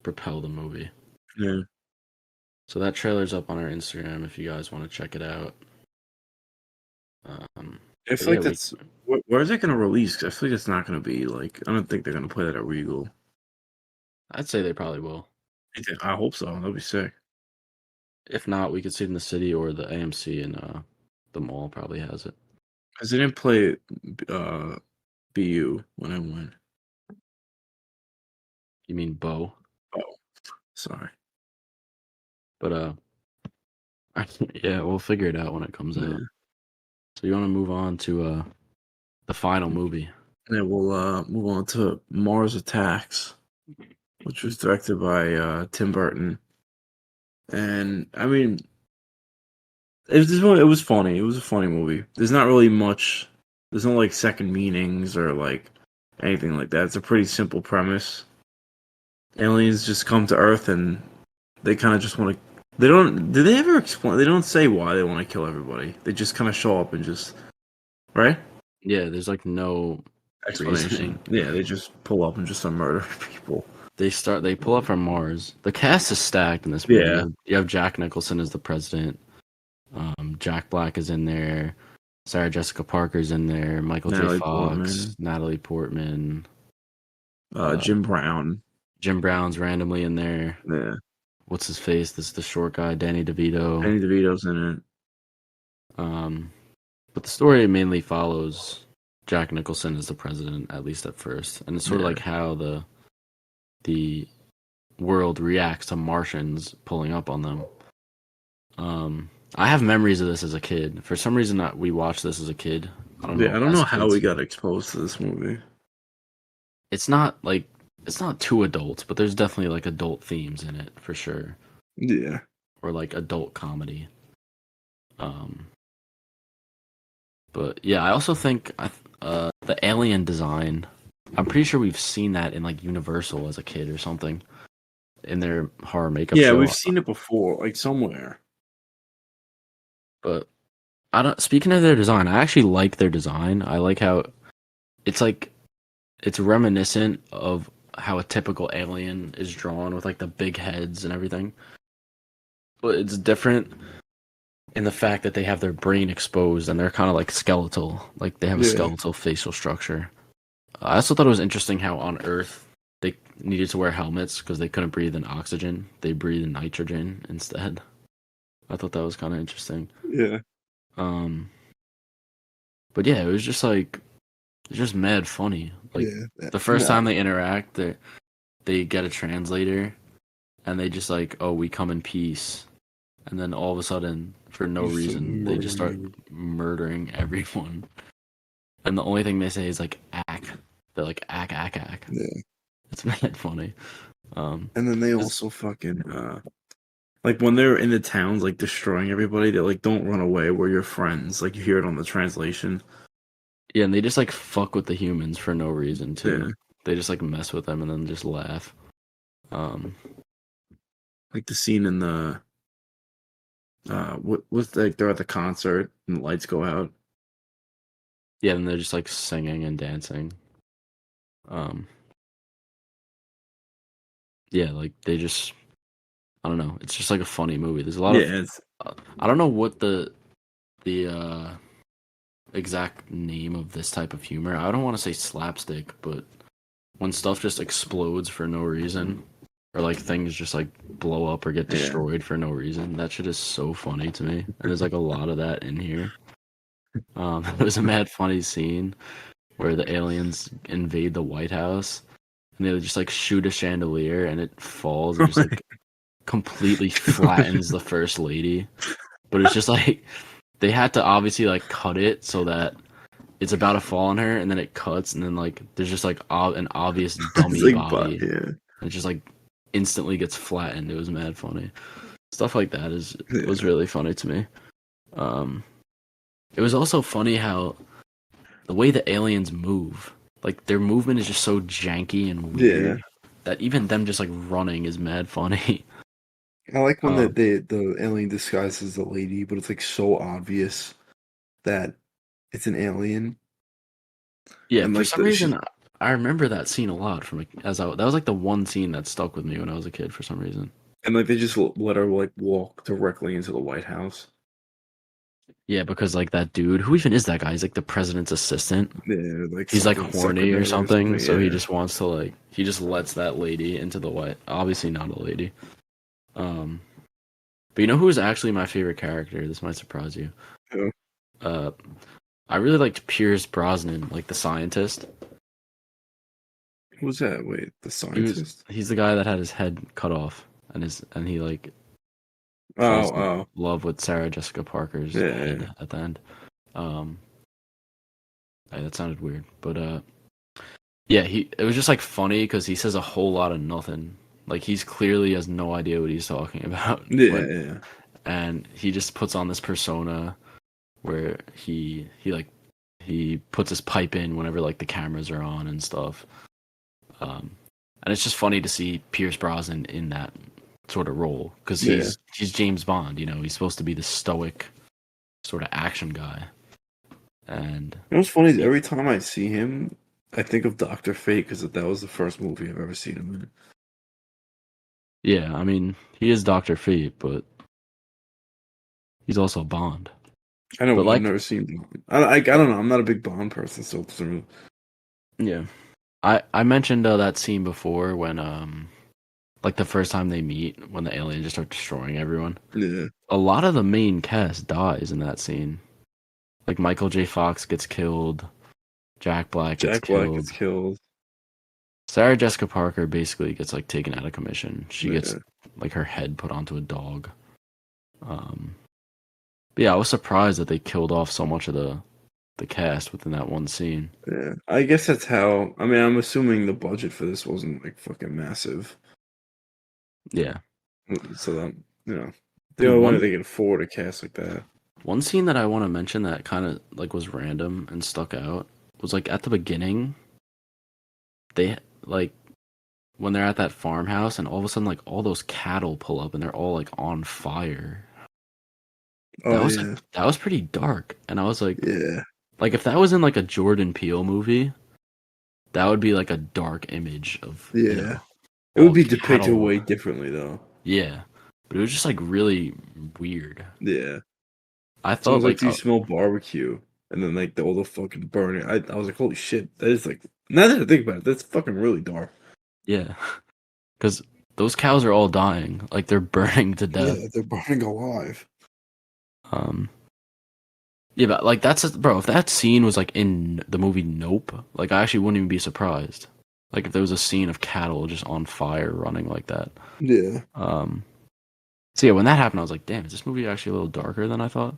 propel the movie. Yeah. So that trailer's up on our Instagram if you guys want to check it out. I feel like that's where is it going to release? 'Cause I feel like it's not going to be like I don't think they're going to play that at Regal. I'd say they probably will. I hope so. That'd be sick. If not, we could see it in the city or the AMC and the mall probably has it. Because they didn't play BU when I went. You mean Bo? Oh, sorry. But yeah, we'll figure it out when it comes out. So you want to move on to the final movie? Yeah, we'll move on to Mars Attacks, which was directed by Tim Burton. And I mean, it was funny. It was a funny movie. There's not really much. There's no like second meanings or like anything like that. It's a pretty simple premise. Aliens just come to Earth and they kind of just want to. They don't. Did they ever explain? They don't say why they want to kill everybody. They just kind of show up and just. Right? Yeah, there's like no Explanation. reasoning. Yeah, they just pull up and just start murdering people. They pull up from Mars. The cast is stacked in this movie. Yeah. You have Jack Nicholson as the president. Jack Black is in there. Sarah Jessica Parker's in there. Michael J. Fox, Natalie Portman, Jim Brown. Jim Brown's randomly in there. Yeah. What's his face? This is the short guy, Danny DeVito. Danny DeVito's in it. But the story mainly follows Jack Nicholson as the president, at least at first, and it's sort of like how the world reacts to Martians pulling up on them. I have memories of this as a kid. For some reason, we watched this as a kid. I don't know how we got exposed to this movie. It's not too adult, but there's definitely like adult themes in it for sure. Yeah. Or like adult comedy. But yeah, I also think the alien design. I'm pretty sure we've seen that in like Universal as a kid or something, in their horror makeup show. Yeah, we've seen it before, like somewhere. But I don't. Speaking of their design, I actually like their design. I like how it's reminiscent of how a typical alien is drawn with like the big heads and everything. But it's different in the fact that they have their brain exposed and they're kind of like skeletal. Like they have a skeletal facial structure. I also thought it was interesting how on Earth they needed to wear helmets because they couldn't breathe in oxygen. They breathe in nitrogen instead. I thought that was kind of interesting. Yeah. But yeah, it was just mad funny. Like the first time they interact, they get a translator, and they just like, oh, we come in peace, and then all of a sudden, for no reason, they just start murdering everyone. And the only thing they say is like "ack." They're like "ack, ack, ack." Yeah. It's mad funny. And then they also fucking like when they're in the towns, like destroying everybody, they're like, "Don't run away, we're your friends." Like you hear it on the translation. Yeah, and they just like fuck with the humans for no reason too. Yeah. They just like mess with them and then just laugh. Like the scene in the what was like they're at the concert and the lights go out. Yeah, and they're just like singing and dancing. Yeah, like they just, I don't know. It's just like a funny movie. There's a lot of. I don't know what the exact name of this type of humor. I don't want to say slapstick, but when stuff just explodes for no reason, or like things just like blow up or get destroyed for no reason, that shit is so funny to me. And there's like a lot of that in here. It was a mad funny scene where the aliens invade the White House and they just like shoot a chandelier and it falls and just like completely flattens the first lady. But it's just like they had to obviously like cut it so that it's about to fall on her, and then it cuts, and then like there's just like an obvious It's dummy like, but body, yeah, and it just like instantly gets flattened. It was mad funny. Stuff like that is was yeah, really funny to me. Um, it was also funny how the way the aliens move, like their movement is just so janky and yeah. weird that even them just like running is mad funny. I like when Um, the alien disguises the lady, but it's like so obvious that it's an alien, yeah, and for like some the reason she I remember that scene a lot from that was like the one scene that stuck with me when I was a kid for some reason. and like they just let her like walk directly into the White House. Yeah, because like that dude, who even is that guy? He's like the president's assistant. Yeah, like He's like something horny or secretary or something, something. so he Yeah. just wants to like he just lets that lady into the white. Obviously not a lady. Um, but you know who's actually my favorite character? This might surprise you. Who? Uh, I really liked Pierce Brosnan, like the scientist. Who's that? Wait, the scientist? He's the guy that had his head cut off and he like Oh, falls in oh, love with Sarah Jessica Parker's yeah, head at the end. Um, that sounded weird, but yeah, it was just like funny because he says a whole lot of nothing. Like he's clearly has no idea what he's talking about yeah, when, yeah, and he just puts on this persona where he puts his pipe in whenever like the cameras are on and stuff. Um, and it's just funny to see Pierce Brosnan in that sort of role because yeah. he's James Bond. You know, he's supposed to be the stoic sort of action guy, and You know what's funny is he, every time I see him, I think of Doctor Fate because that was the first movie I've ever seen him in. yeah, I mean he is Doctor Fate, but he's also Bond. I know, But but I've like never seen him. I don't know. I'm not a big Bond person, so it doesn't really. yeah. I mentioned that scene before when like the first time they meet when the aliens just start destroying everyone. Yeah, A lot of the main cast dies in that scene. Like Michael J. Fox gets killed, Jack Black gets Jack Black killed. gets killed. Sarah Jessica Parker basically gets like taken out of commission. She gets Yeah, like her head put onto a dog. Um but yeah, I was surprised that they killed off so much of the cast within that one scene. yeah. I guess that's how. I mean, I'm assuming the budget for this wasn't like fucking massive, Yeah. so that the Ooh, only way they could afford a cast like that. one scene that I want to mention that kind of like was random and stuck out was like at the beginning they like when they're at that farmhouse and all of a sudden like all those cattle pull up and they're all like on fire. Oh yeah, That was pretty dark and I was yeah, like if that was in like a Jordan Peele movie, that would be like a dark image of, you yeah. know, It would all be depicted cattle. way differently though. Yeah. But it was just like really weird. Yeah. I It's almost thought like, like do you smell barbecue? And then like all the fucking burning. I was like, holy shit, that is like. Now that I think about it, that's fucking really dark. yeah, cuz those cows are all dying. Like they're burning to death. Yeah, they're burning alive. Um Yeah, but like bro. If that scene was like in the movie Nope, like I actually wouldn't even be surprised. Like if there was a scene of cattle just on fire running like that. Yeah. Um, so yeah, when that happened, I was like, damn, is this movie actually a little darker than I thought?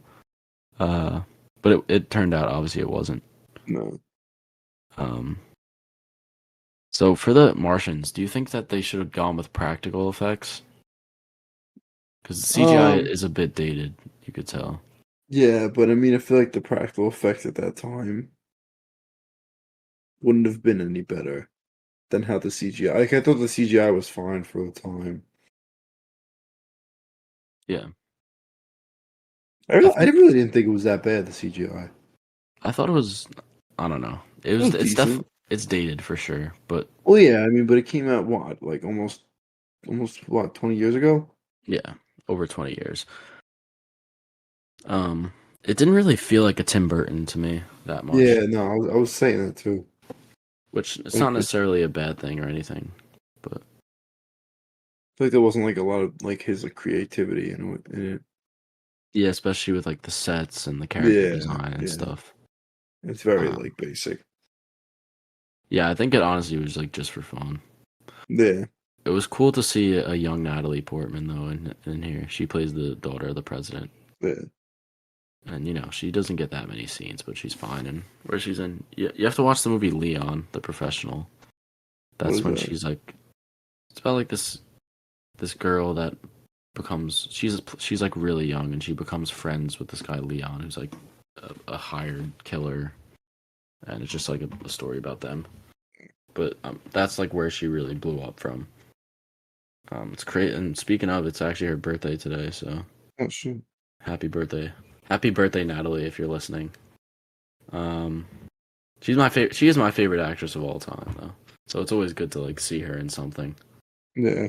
Uh, but it turned out obviously it wasn't. No. Um, so for the Martians, do you think that they should have gone with practical effects? Because CGI Um. is a bit dated, you could tell. Yeah, but I mean, I feel like the practical effects at that time wouldn't have been any better than how the CGI. Like I thought the CGI was fine for the time. Yeah, I really didn't think it was that bad. The CGI. I thought it was. I don't know. It was It's decent. it's dated for sure, but Well, yeah, I mean, but it came out what, like almost what, 20 years ago? yeah, over 20 years. It didn't really feel like a Tim Burton to me that much, Yeah, no, I was saying that too. which it's not Like, I necessarily a bad thing or anything, but feel like there wasn't like a lot of like his like creativity in it. yeah, especially with like the sets and the character Yeah, design and yeah. stuff. It's very Um, like basic. Yeah, I think it honestly was like just for fun. Yeah. It was cool to see a young Natalie Portman though in here. She plays the daughter of the president, Yeah. and she doesn't get that many scenes, but she's fine. And where she's in, you have to watch the movie Leon, the Professional. What That's is when that? she's like, it's about like this girl that becomes she's like really young, and she becomes friends with this guy Leon, who's like a hired killer, and it's just like a story about them. But that's like where she really blew up from. It's great. And speaking of, it's actually her birthday today, so Oh shit. happy birthday, Natalie, if you're listening. Um, she's my favorite. She is my favorite actress of all time, though. So it's always good to like see her in something. Yeah.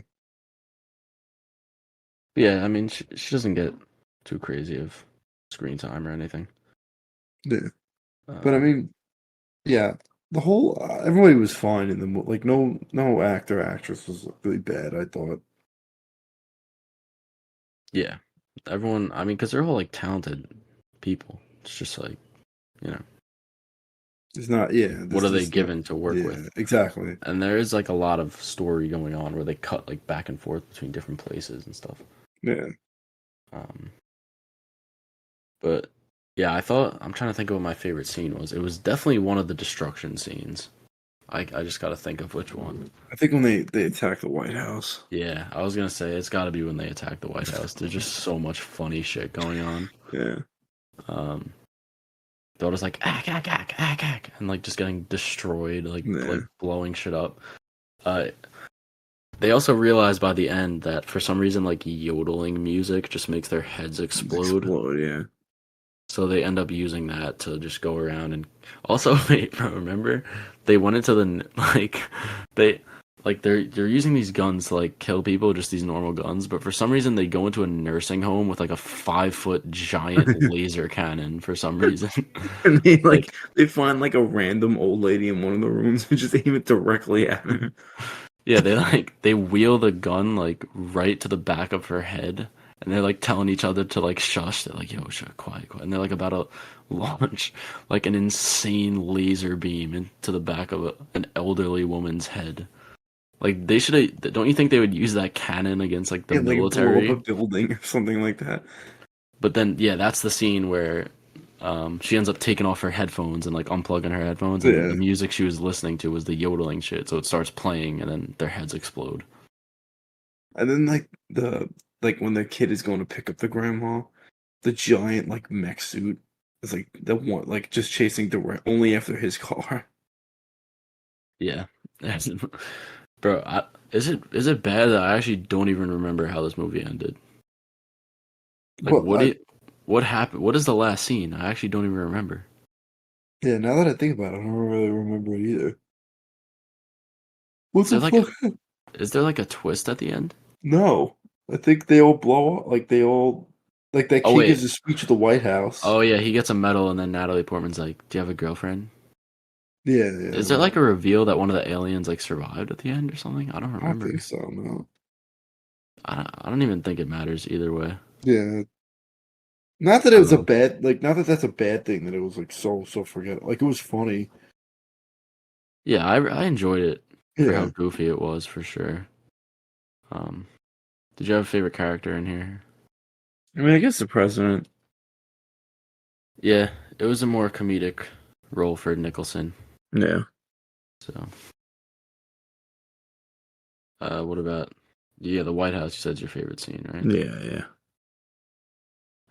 But yeah, I mean, she doesn't get too crazy of screen time or anything. Yeah. But I Um, mean, yeah, the whole everybody was fine in the movie. Like no actor actress was really bad. I thought. yeah, everyone. I mean, because they're all like talented people. It's just like you know, It's not. Yeah. what This are they is not. given to work Yeah. with? Exactly. And there is like a lot of story going on where they cut like back and forth between different places and stuff. Yeah. Um, but yeah, I'm trying to think of what my favorite scene was. It was definitely one of the destruction scenes. I just got to think of which one. I think when they attack the White House. Yeah, I was gonna say it's got to be when they attack the White House. There's just so much funny shit going on. Yeah. Um, they're just like ack, and like just getting destroyed, like Yeah. blowing shit up. Uh, They also realize by the end that for some reason, like yodeling music just makes their heads explode. Yeah. So they end up using that to just go around and also wait, bro, remember they went into the they they're using these guns to like kill people, just these normal guns, but for some reason they go into a nursing home with like a 5-foot giant laser cannon for some reason. And they Like they find like a random old lady in one of the rooms and just aim it directly at her. yeah, they wheel the gun like right to the back of her head, and they're like telling each other to like shush. They're like, "Yo, shut, quiet, quiet," and they're like about to launch like an insane laser beam into the back of an elderly woman's head. Like they should have. Don't you think they would use that cannon against like the And like blow up a military? building or something like that. But then, yeah, that's the scene where she ends up taking off her headphones and like unplugging her headphones, and the Yeah. music she was listening to was the yodeling shit. So it starts playing, and then their heads explode. And then like when the kid is going to pick up the grandma, the giant like mech suit is like the one like just chasing direct only after his car. Yeah, bro. Is it bad that I actually don't even remember how this movie ended? Like, Well, what happened? What is the last scene? I actually don't even remember. yeah, now that I think about it, I don't really remember it either. What Is there the like fuck? is there like a twist at the end? No. I think they all blow up like they all like that Oh kid gives wait. a speech at the White House. Oh yeah, he gets a medal, and then Natalie Portman's like, "Do you have a girlfriend?" Yeah, yeah. Is there like a reveal that one of the aliens like survived at the end or something? I don't I don't think remember. so, no. I don't even think it matters either way. Yeah. Not that it I was don't a know. bad like not that that's a bad thing that it was like so forget like it was funny. Yeah, I enjoyed it for how Yeah. goofy it was for sure. Um, did you have a favorite character in here? I mean I guess the president. Yeah, it was a more comedic role for Nicholson. Yeah. So, what about the White House? You said is your favorite scene, right? Yeah, yeah.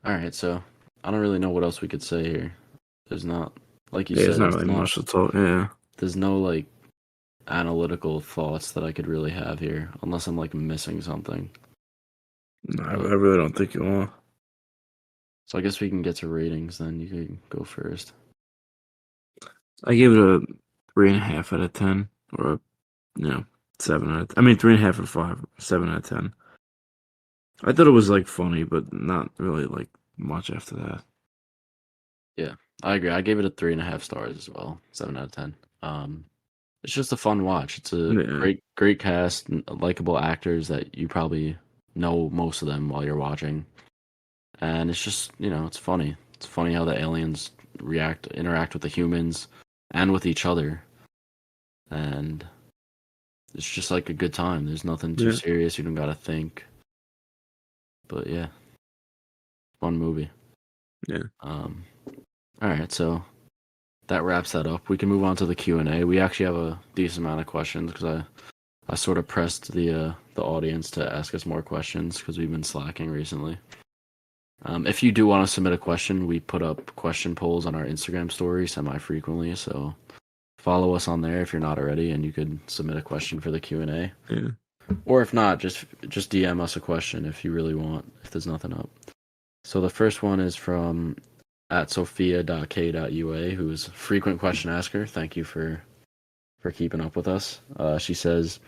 All right, so I don't really know what else we could say here. There's not, like you Yeah, it's said, not really much to talk. Yeah. there's no like analytical thoughts that I could really have here, unless I'm like missing something. No, I But really don't think you will. so I guess we can get to ratings. Then you can go first. I give it a 3.5 out of 10, or you know, 7 out. I mean, 3.5 or 5, 7 out of 10. I thought it was like funny, but not really like much after that. Yeah, I agree. I gave it a 3.5 stars as well, 7 out of 10. It's just a fun watch. It's a Yeah, great cast, and likable actors that you probably know most of them while you're watching, and it's just it's funny. It's funny how the aliens interact with the humans and with each other, and it's just like a good time. There's nothing too Yeah. serious. You don't gotta think. But yeah, fun movie. Yeah. All right, so that wraps that up. We can move on to the Q&A. We actually have a decent amount of questions because I sort of pressed the audience to ask us more questions because we've been slacking recently. If you do want to submit a question, we put up question polls on our Instagram story semi-frequently, so follow us on there if you're not already, and you could submit a question for the Q&A. Yeah. Or if not, just DM us a question if you really want, if there's nothing up. So the first one is from @sophia.k.ua, who's a frequent question asker. Thank you for keeping up with us. She says,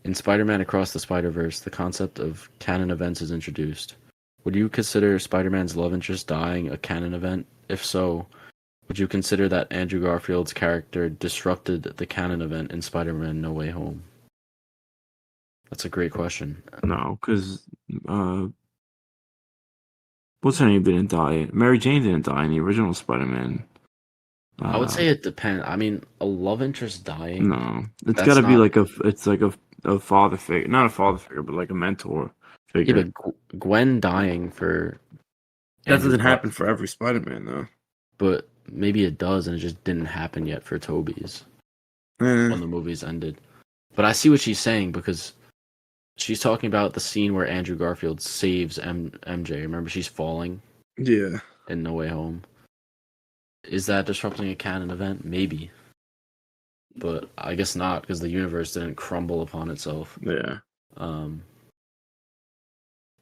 in Spider-Man Across the Spider-Verse, the concept of canon events is introduced. Would you consider Spider-Man's love interest dying a canon event? If so, would you consider that Andrew Garfield's character disrupted the canon event in Spider-Man No Way Home? That's a great question. No, because what's her name didn't die. Mary Jane didn't die in the original Spider-Man. I would say it depends. I mean, a love interest dying. No, it's That's got to be not- like a father figure, not a father figure, but like a mentor Yeah, figure. but Gwen dying for That Andrew doesn't happen for every Spider-Man though. But maybe it does, and it just didn't happen yet for Toby's Eh, when the movies ended. But I see what she's saying because she's talking about the scene where Andrew Garfield saves MJ. Remember, she's falling yeah, in No Way Home. Is that disrupting a canon event? Maybe. But I guess not, because the universe didn't crumble upon itself. yeah.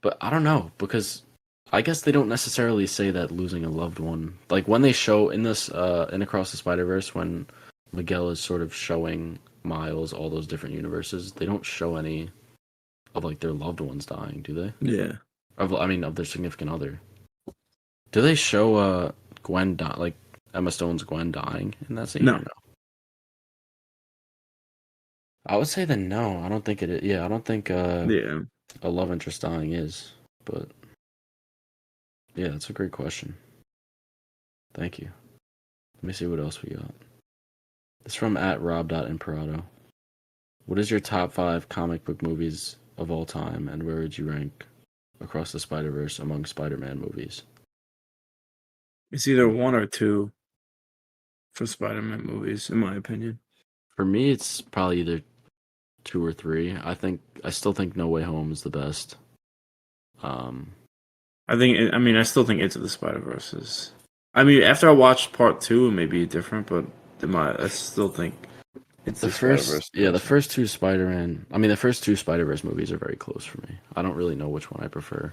But I don't know, because I guess they don't necessarily say that losing a loved one. Like when they show in this in Across the Spider-Verse, when Miguel is sort of showing Miles all those different universes, they don't show any of like their loved ones dying, do they? Yeah. Of their significant other. Do they show Gwen like Emma Stone's Gwen dying in that scene? No. Or no? I would say that no. I don't think it is. Yeah, I don't think Yeah. a love interest dying is. But yeah, that's a great question. Thank you. Let me see what else we got. It's from @rob.imperato. What is your top 5 comic book movies of all time, and where would you rank Across the Spider-Verse among Spider-Man movies? It's either 1 or 2 for Spider-Man movies, in my opinion. For me, it's probably either 2 or 3. I still think No Way Home is the best. I still think Into the Spider-Verse is. I mean, after I watched part 2, it may be different, but I still think it's the first two Spider-Verse movies are very close for me. I don't really know which one I prefer.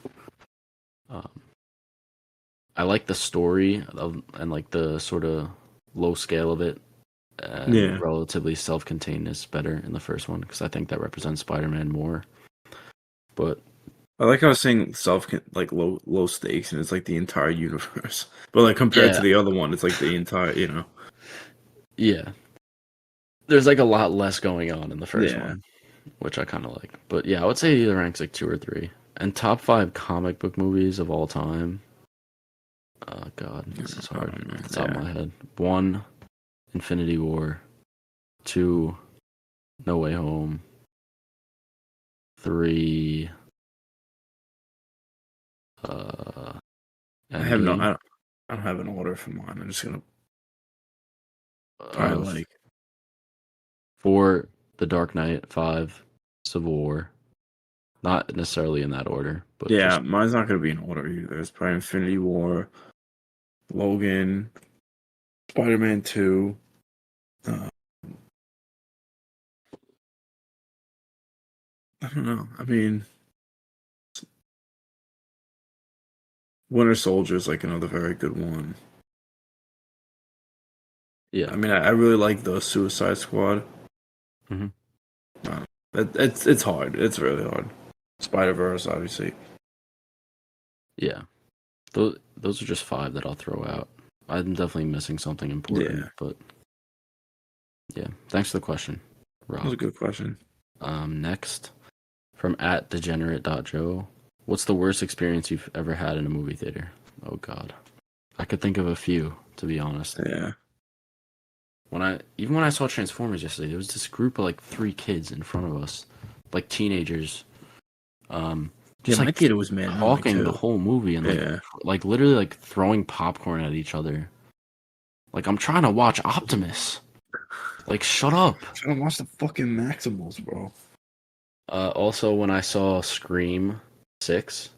I like the story and like the sort of low scale of it, and relatively self-containedness better in the first one because I think that represents Spider-Man more. But I like how I was saying low stakes, and it's like the entire universe. But like compared to the other one, it's like the entire, Yeah. There's like a lot less going on in the first one, which I kind of like. But yeah, I would say either ranks like 2 or 3. And top 5 comic book movies of all time. Oh God, this is hard off the top of my head. 1, Infinity War. 2, No Way Home. 3, I don't have an order for mine. I'm just gonna probably like 4, The Dark Knight. 5, Civil War. Not necessarily in that order, but mine's not gonna be in order either. It's probably Infinity War, Logan, Spider-Man 2. I don't know. I mean, Winter Soldier is like another very good one. Yeah. I mean, I really like the Suicide Squad. Mm-hmm. It's hard. It's really hard. Spider-Verse, obviously. Yeah. Those are just 5 that I'll throw out. I'm definitely missing something important, but yeah. Thanks for the question, Rob. That was a good question. Next, from @degenerate.joe. What's the worst experience you've ever had in a movie theater? Oh God. I could think of a few, to be honest. Yeah. even when I saw Transformers yesterday, there was this group of like 3 kids in front of us, like teenagers, just my like kid was mad annoying talking the too. whole movie and like literally like throwing popcorn at each other. Like, I'm trying to watch Optimus. Like, shut up. I'm trying to watch the fucking Maximals, bro. Also, when I saw Scream 6,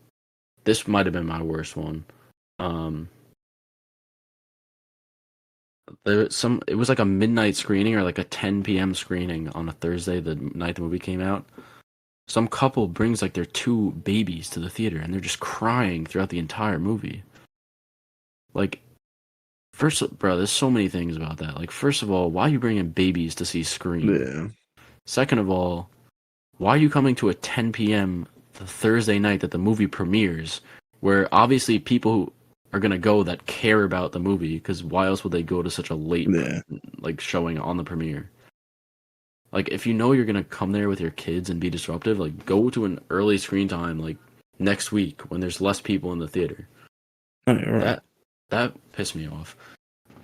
this might have been my worst one. It was like a midnight screening or like a 10 p.m. screening on a Thursday the night the movie came out. Some couple brings like their 2 babies to the theater and they're just crying throughout the entire movie. Like, bro, there's so many things about that. Like, first of all, why are you bringing babies to see Scream? Yeah. Second of all, why are you coming to a 10 p.m. the Thursday night that the movie premieres, where obviously people are gonna go that care about the movie, because why else would they go to such a late like showing on the premiere? Like, if you know you're gonna come there with your kids and be disruptive, like go to an early screen time like next week when there's less people in the theater. Oh, you're right. That pissed me off.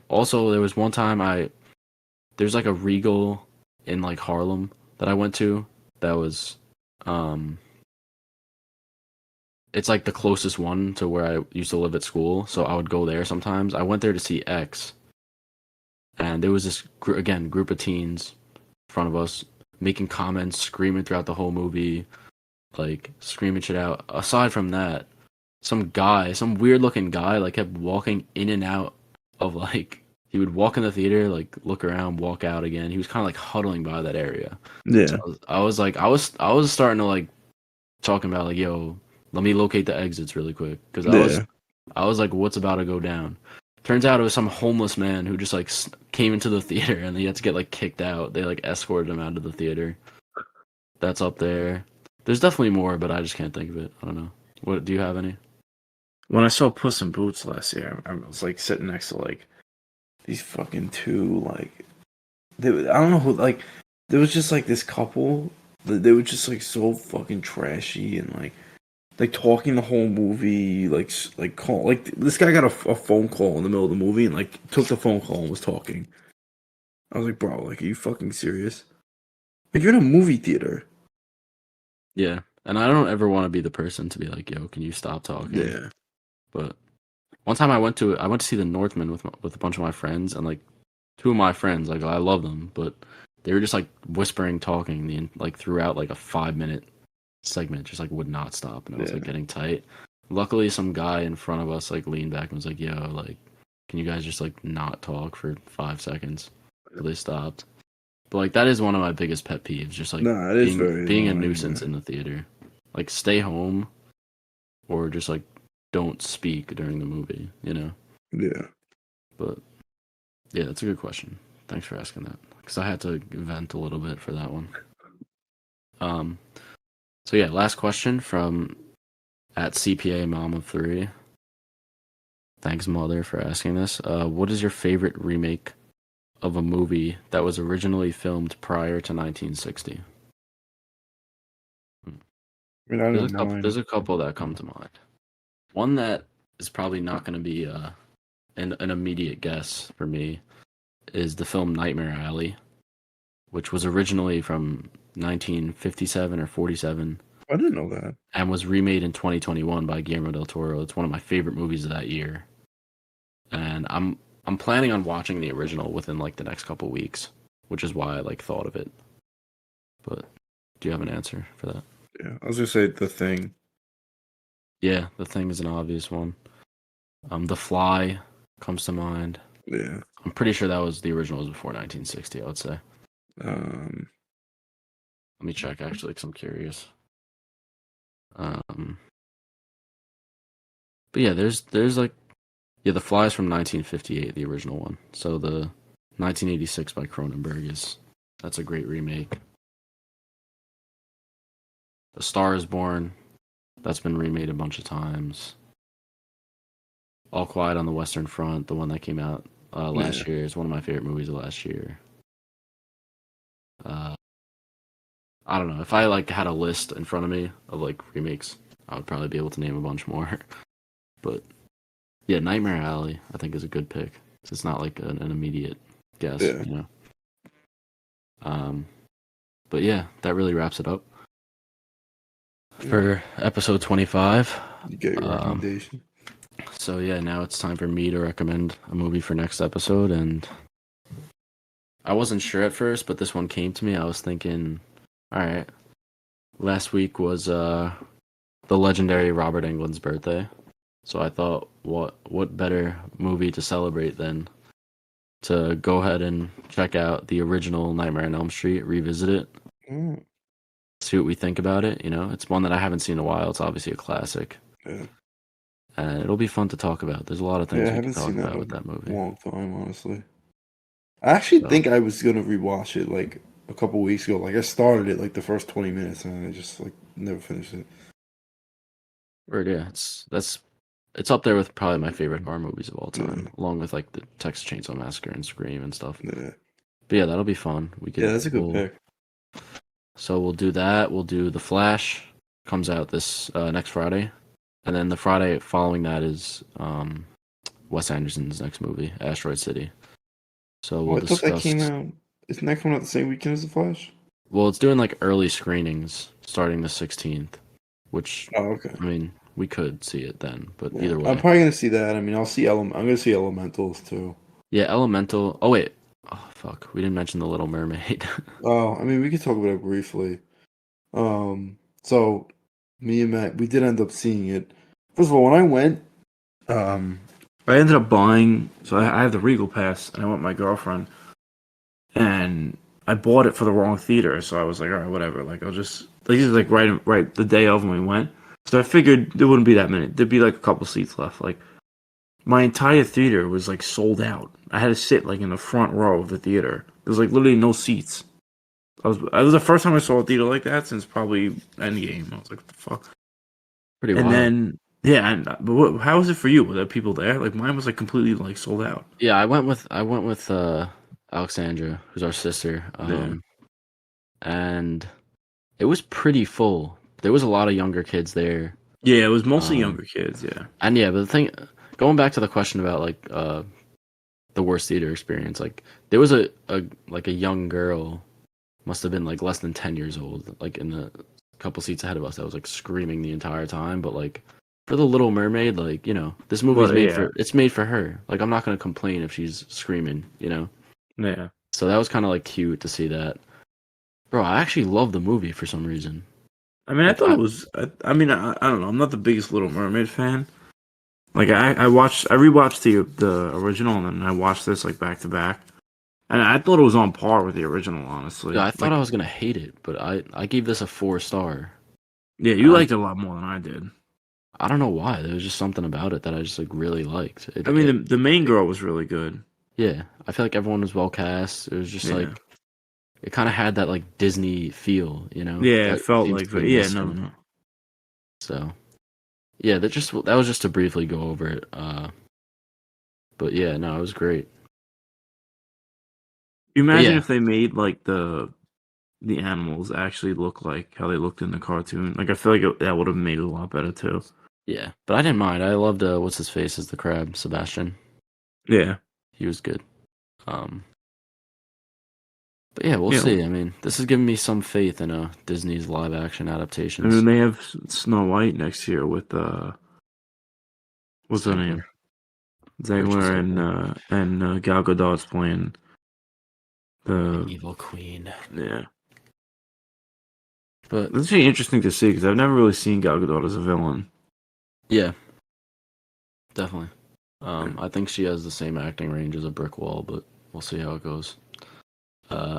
Also, there was one time there's like a Regal in like Harlem that I went to that was it's like the closest one to where I used to live at school, so I would go there sometimes. I went there to see X, and there was this group of teens in front of us making comments, screaming throughout the whole movie, like screaming shit out. Aside from that, some weird looking guy, like kept walking in and out of like he would walk in the theater, like look around, walk out again. He was kind of like huddling by that area. Yeah. So I was starting to like talking about like, yo, let me locate the exits really quick, because I was like, what's about to go down? Turns out it was some homeless man who just like came into the theater and he had to get like kicked out. They like escorted him out of the theater. That's up there. There's definitely more, but I just can't think of it. I don't know. What do you have any? When I saw Puss in Boots last year, I was like sitting next to like these fucking 2 like I don't know who, like there was just like this couple. They were just like so fucking trashy and like talking the whole movie, like call, like this guy got a phone call in the middle of the movie and like took the phone call and was talking. I was like, bro, like, are you fucking serious? Like, you're in a movie theater. Yeah, and I don't ever want to be the person to be like, yo, can you stop talking? Yeah. But one time I went to see The Northman with a bunch of my friends, and like 2 of my friends, like I love them, but they were just like whispering, talking like throughout like a 5-minute segment, just like would not stop, and it was like getting tight. Luckily, some guy in front of us like leaned back and was like, "Yo, like, can you guys just like not talk for 5 seconds?" So they stopped. But like that is one of my biggest pet peeves, just like being a nuisance in the theater. Like, stay home, or just like don't speak during the movie, you know? Yeah. But yeah, that's a good question. Thanks for asking that, because I had to vent a little bit for that one. So yeah, last question from at CPA Mom of 3. Thanks, Mother, for asking this. What is your favorite remake of a movie that was originally filmed prior to 1960? I mean, I don't know. There's a couple that come to mind. One that is probably not going to be an immediate guess for me is the film Nightmare Alley, which was originally from 1957 or 47. I didn't know that. And was remade in 2021 by Guillermo del Toro. It's one of my favorite movies of that year. And I'm planning on watching the original within like the next couple weeks, which is why I like thought of it. But do you have an answer for that? Yeah, I was gonna say The Thing. Yeah, The Thing is an obvious one. The Fly comes to mind. Yeah. I'm pretty sure that was the original was before 1960, I would say. Let me check actually, because I'm curious. But yeah, there's like, yeah, The Fly is from 1958, the original one. So the 1986 by Cronenberg that's a great remake. The Star is Born, that's been remade a bunch of times. All Quiet on the Western Front, the one that came out last year, is one of my favorite movies of last year. I don't know, if I like had a list in front of me of like remakes, I would probably be able to name a bunch more. But yeah, Nightmare Alley I think is a good pick. It's not like an immediate guess, Yeah. you know. But yeah, that really wraps it up for episode 25. You get your recommendation. So yeah, now it's time for me to recommend a movie for next episode, and I wasn't sure at first, but this one came to me. I was thinking, all right, last week was the legendary Robert Englund's birthday. So I thought, what better movie to celebrate than to go ahead and check out the original Nightmare on Elm Street, revisit it, see what we think about it. You know, it's one that I haven't seen in a while. It's obviously a classic. Yeah. And it'll be fun to talk about. There's a lot of things I we can haven't talk seen that about in with that a movie. long time, honestly. I actually So, think I was gonna rewatch it like a couple weeks ago. Like I started it like the first 20 minutes and I just like never finished it. yeah, it's up there with probably my favorite horror movies of all time, along with like the Texas Chainsaw Massacre and Scream and stuff. Yeah. But yeah, that'll be fun. That's a good pick. So we'll do that. We'll do The Flash. Comes out this next Friday, and then the Friday following that is Wes Anderson's next movie, Asteroid City. So we'll I thought that discuss. came out. Isn't that coming out the same weekend as The Flash? Well, it's doing like early screenings starting the 16th, which okay. I mean we could see it then, but either way, I'm probably gonna see that. I mean, I'm gonna see Elementals too. Yeah, Elemental. Oh wait, oh fuck, we didn't mention the Little Mermaid. Oh, I mean, we could talk about it briefly. So me and Matt, we did end up seeing it. First of all, when I went, I ended up buying. So I have the Regal Pass, and I went with my girlfriend, and I bought it for the wrong theater. So I was like, all right, whatever. Like I'll just like this is like right the day of when we went. So I figured there wouldn't be that many. There'd be like a couple seats left. Like my entire theater was like sold out. I had to sit like in the front row of the theater. There was like literally no seats. It was the first time I saw a theater like that since probably Endgame. I was like, what the fuck? Pretty wild. And then but how was it for you? Were there people there? Like mine was like completely like sold out. Yeah, I went with Alexandra, who's our sister. And it was pretty full. There was a lot of younger kids there. Yeah, it was mostly younger kids. Yeah, and yeah, but the thing, going back to the question about like the worst theater experience, like there was a young girl, must have been like less than 10 years old, like in the couple seats ahead of us, that was like screaming the entire time. But like for the Little Mermaid, like, you know, this movie's made for her. Like I'm not gonna complain if she's screaming, you know. Yeah. So that was kind of like cute to see that. Bro, I actually love the movie for some reason. I mean, I thought it was. I mean, I don't know. I'm not the biggest Little Mermaid fan. Like I rewatched the original, and then I watched this like back to back, and I thought it was on par with the original. Honestly, Yeah, I thought I was gonna hate it, but I gave this a 4-star. Yeah, you liked it a lot more than I did. I don't know why. There was just something about it that I just like really liked. I mean, the main girl was really good. Yeah, I feel like everyone was well cast. It was just like it kind of had that like Disney feel, you know. Yeah, it felt like no. So, yeah, that was just to briefly go over it. But yeah, no, it was great. You imagine if they made like the animals actually look like how they looked in the cartoon? Like I feel like that would have made it a lot better too. Yeah, but I didn't mind. I loved what's his face as the crab, Sebastian. Yeah, he was good. But yeah, we'll see. I mean, this is giving me some faith in Disney's live action adaptations. I mean, they have Snow White next year with what's her name? Zegler and Gal Gadot's playing the evil queen. Yeah, but it's really interesting to see because I've never really seen Gal Gadot as a villain. Yeah, definitely. I think she has the same acting range as a brick wall, but we'll see how it goes.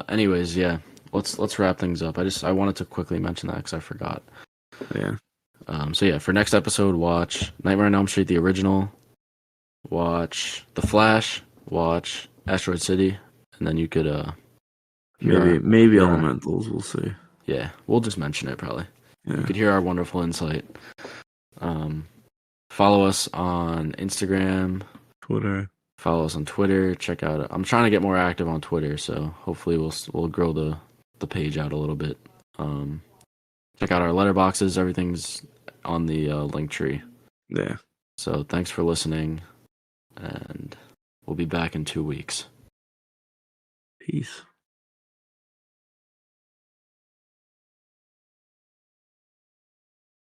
Anyways, yeah, let's wrap things up. I wanted to quickly mention that because I forgot. Yeah. So yeah, for next episode, watch Nightmare on Elm Street the original, watch The Flash, watch Asteroid City, and then you could maybe Elementals. We'll see. Yeah, we'll just mention it probably. Yeah. You could hear our wonderful insight. Follow us on Instagram, Twitter. Follow us on Twitter. Check out. I'm trying to get more active on Twitter, so hopefully we'll grow the page out a little bit. Check out our letterboxes. Everything's on the link tree. Yeah. So thanks for listening, and we'll be back in 2 weeks. Peace.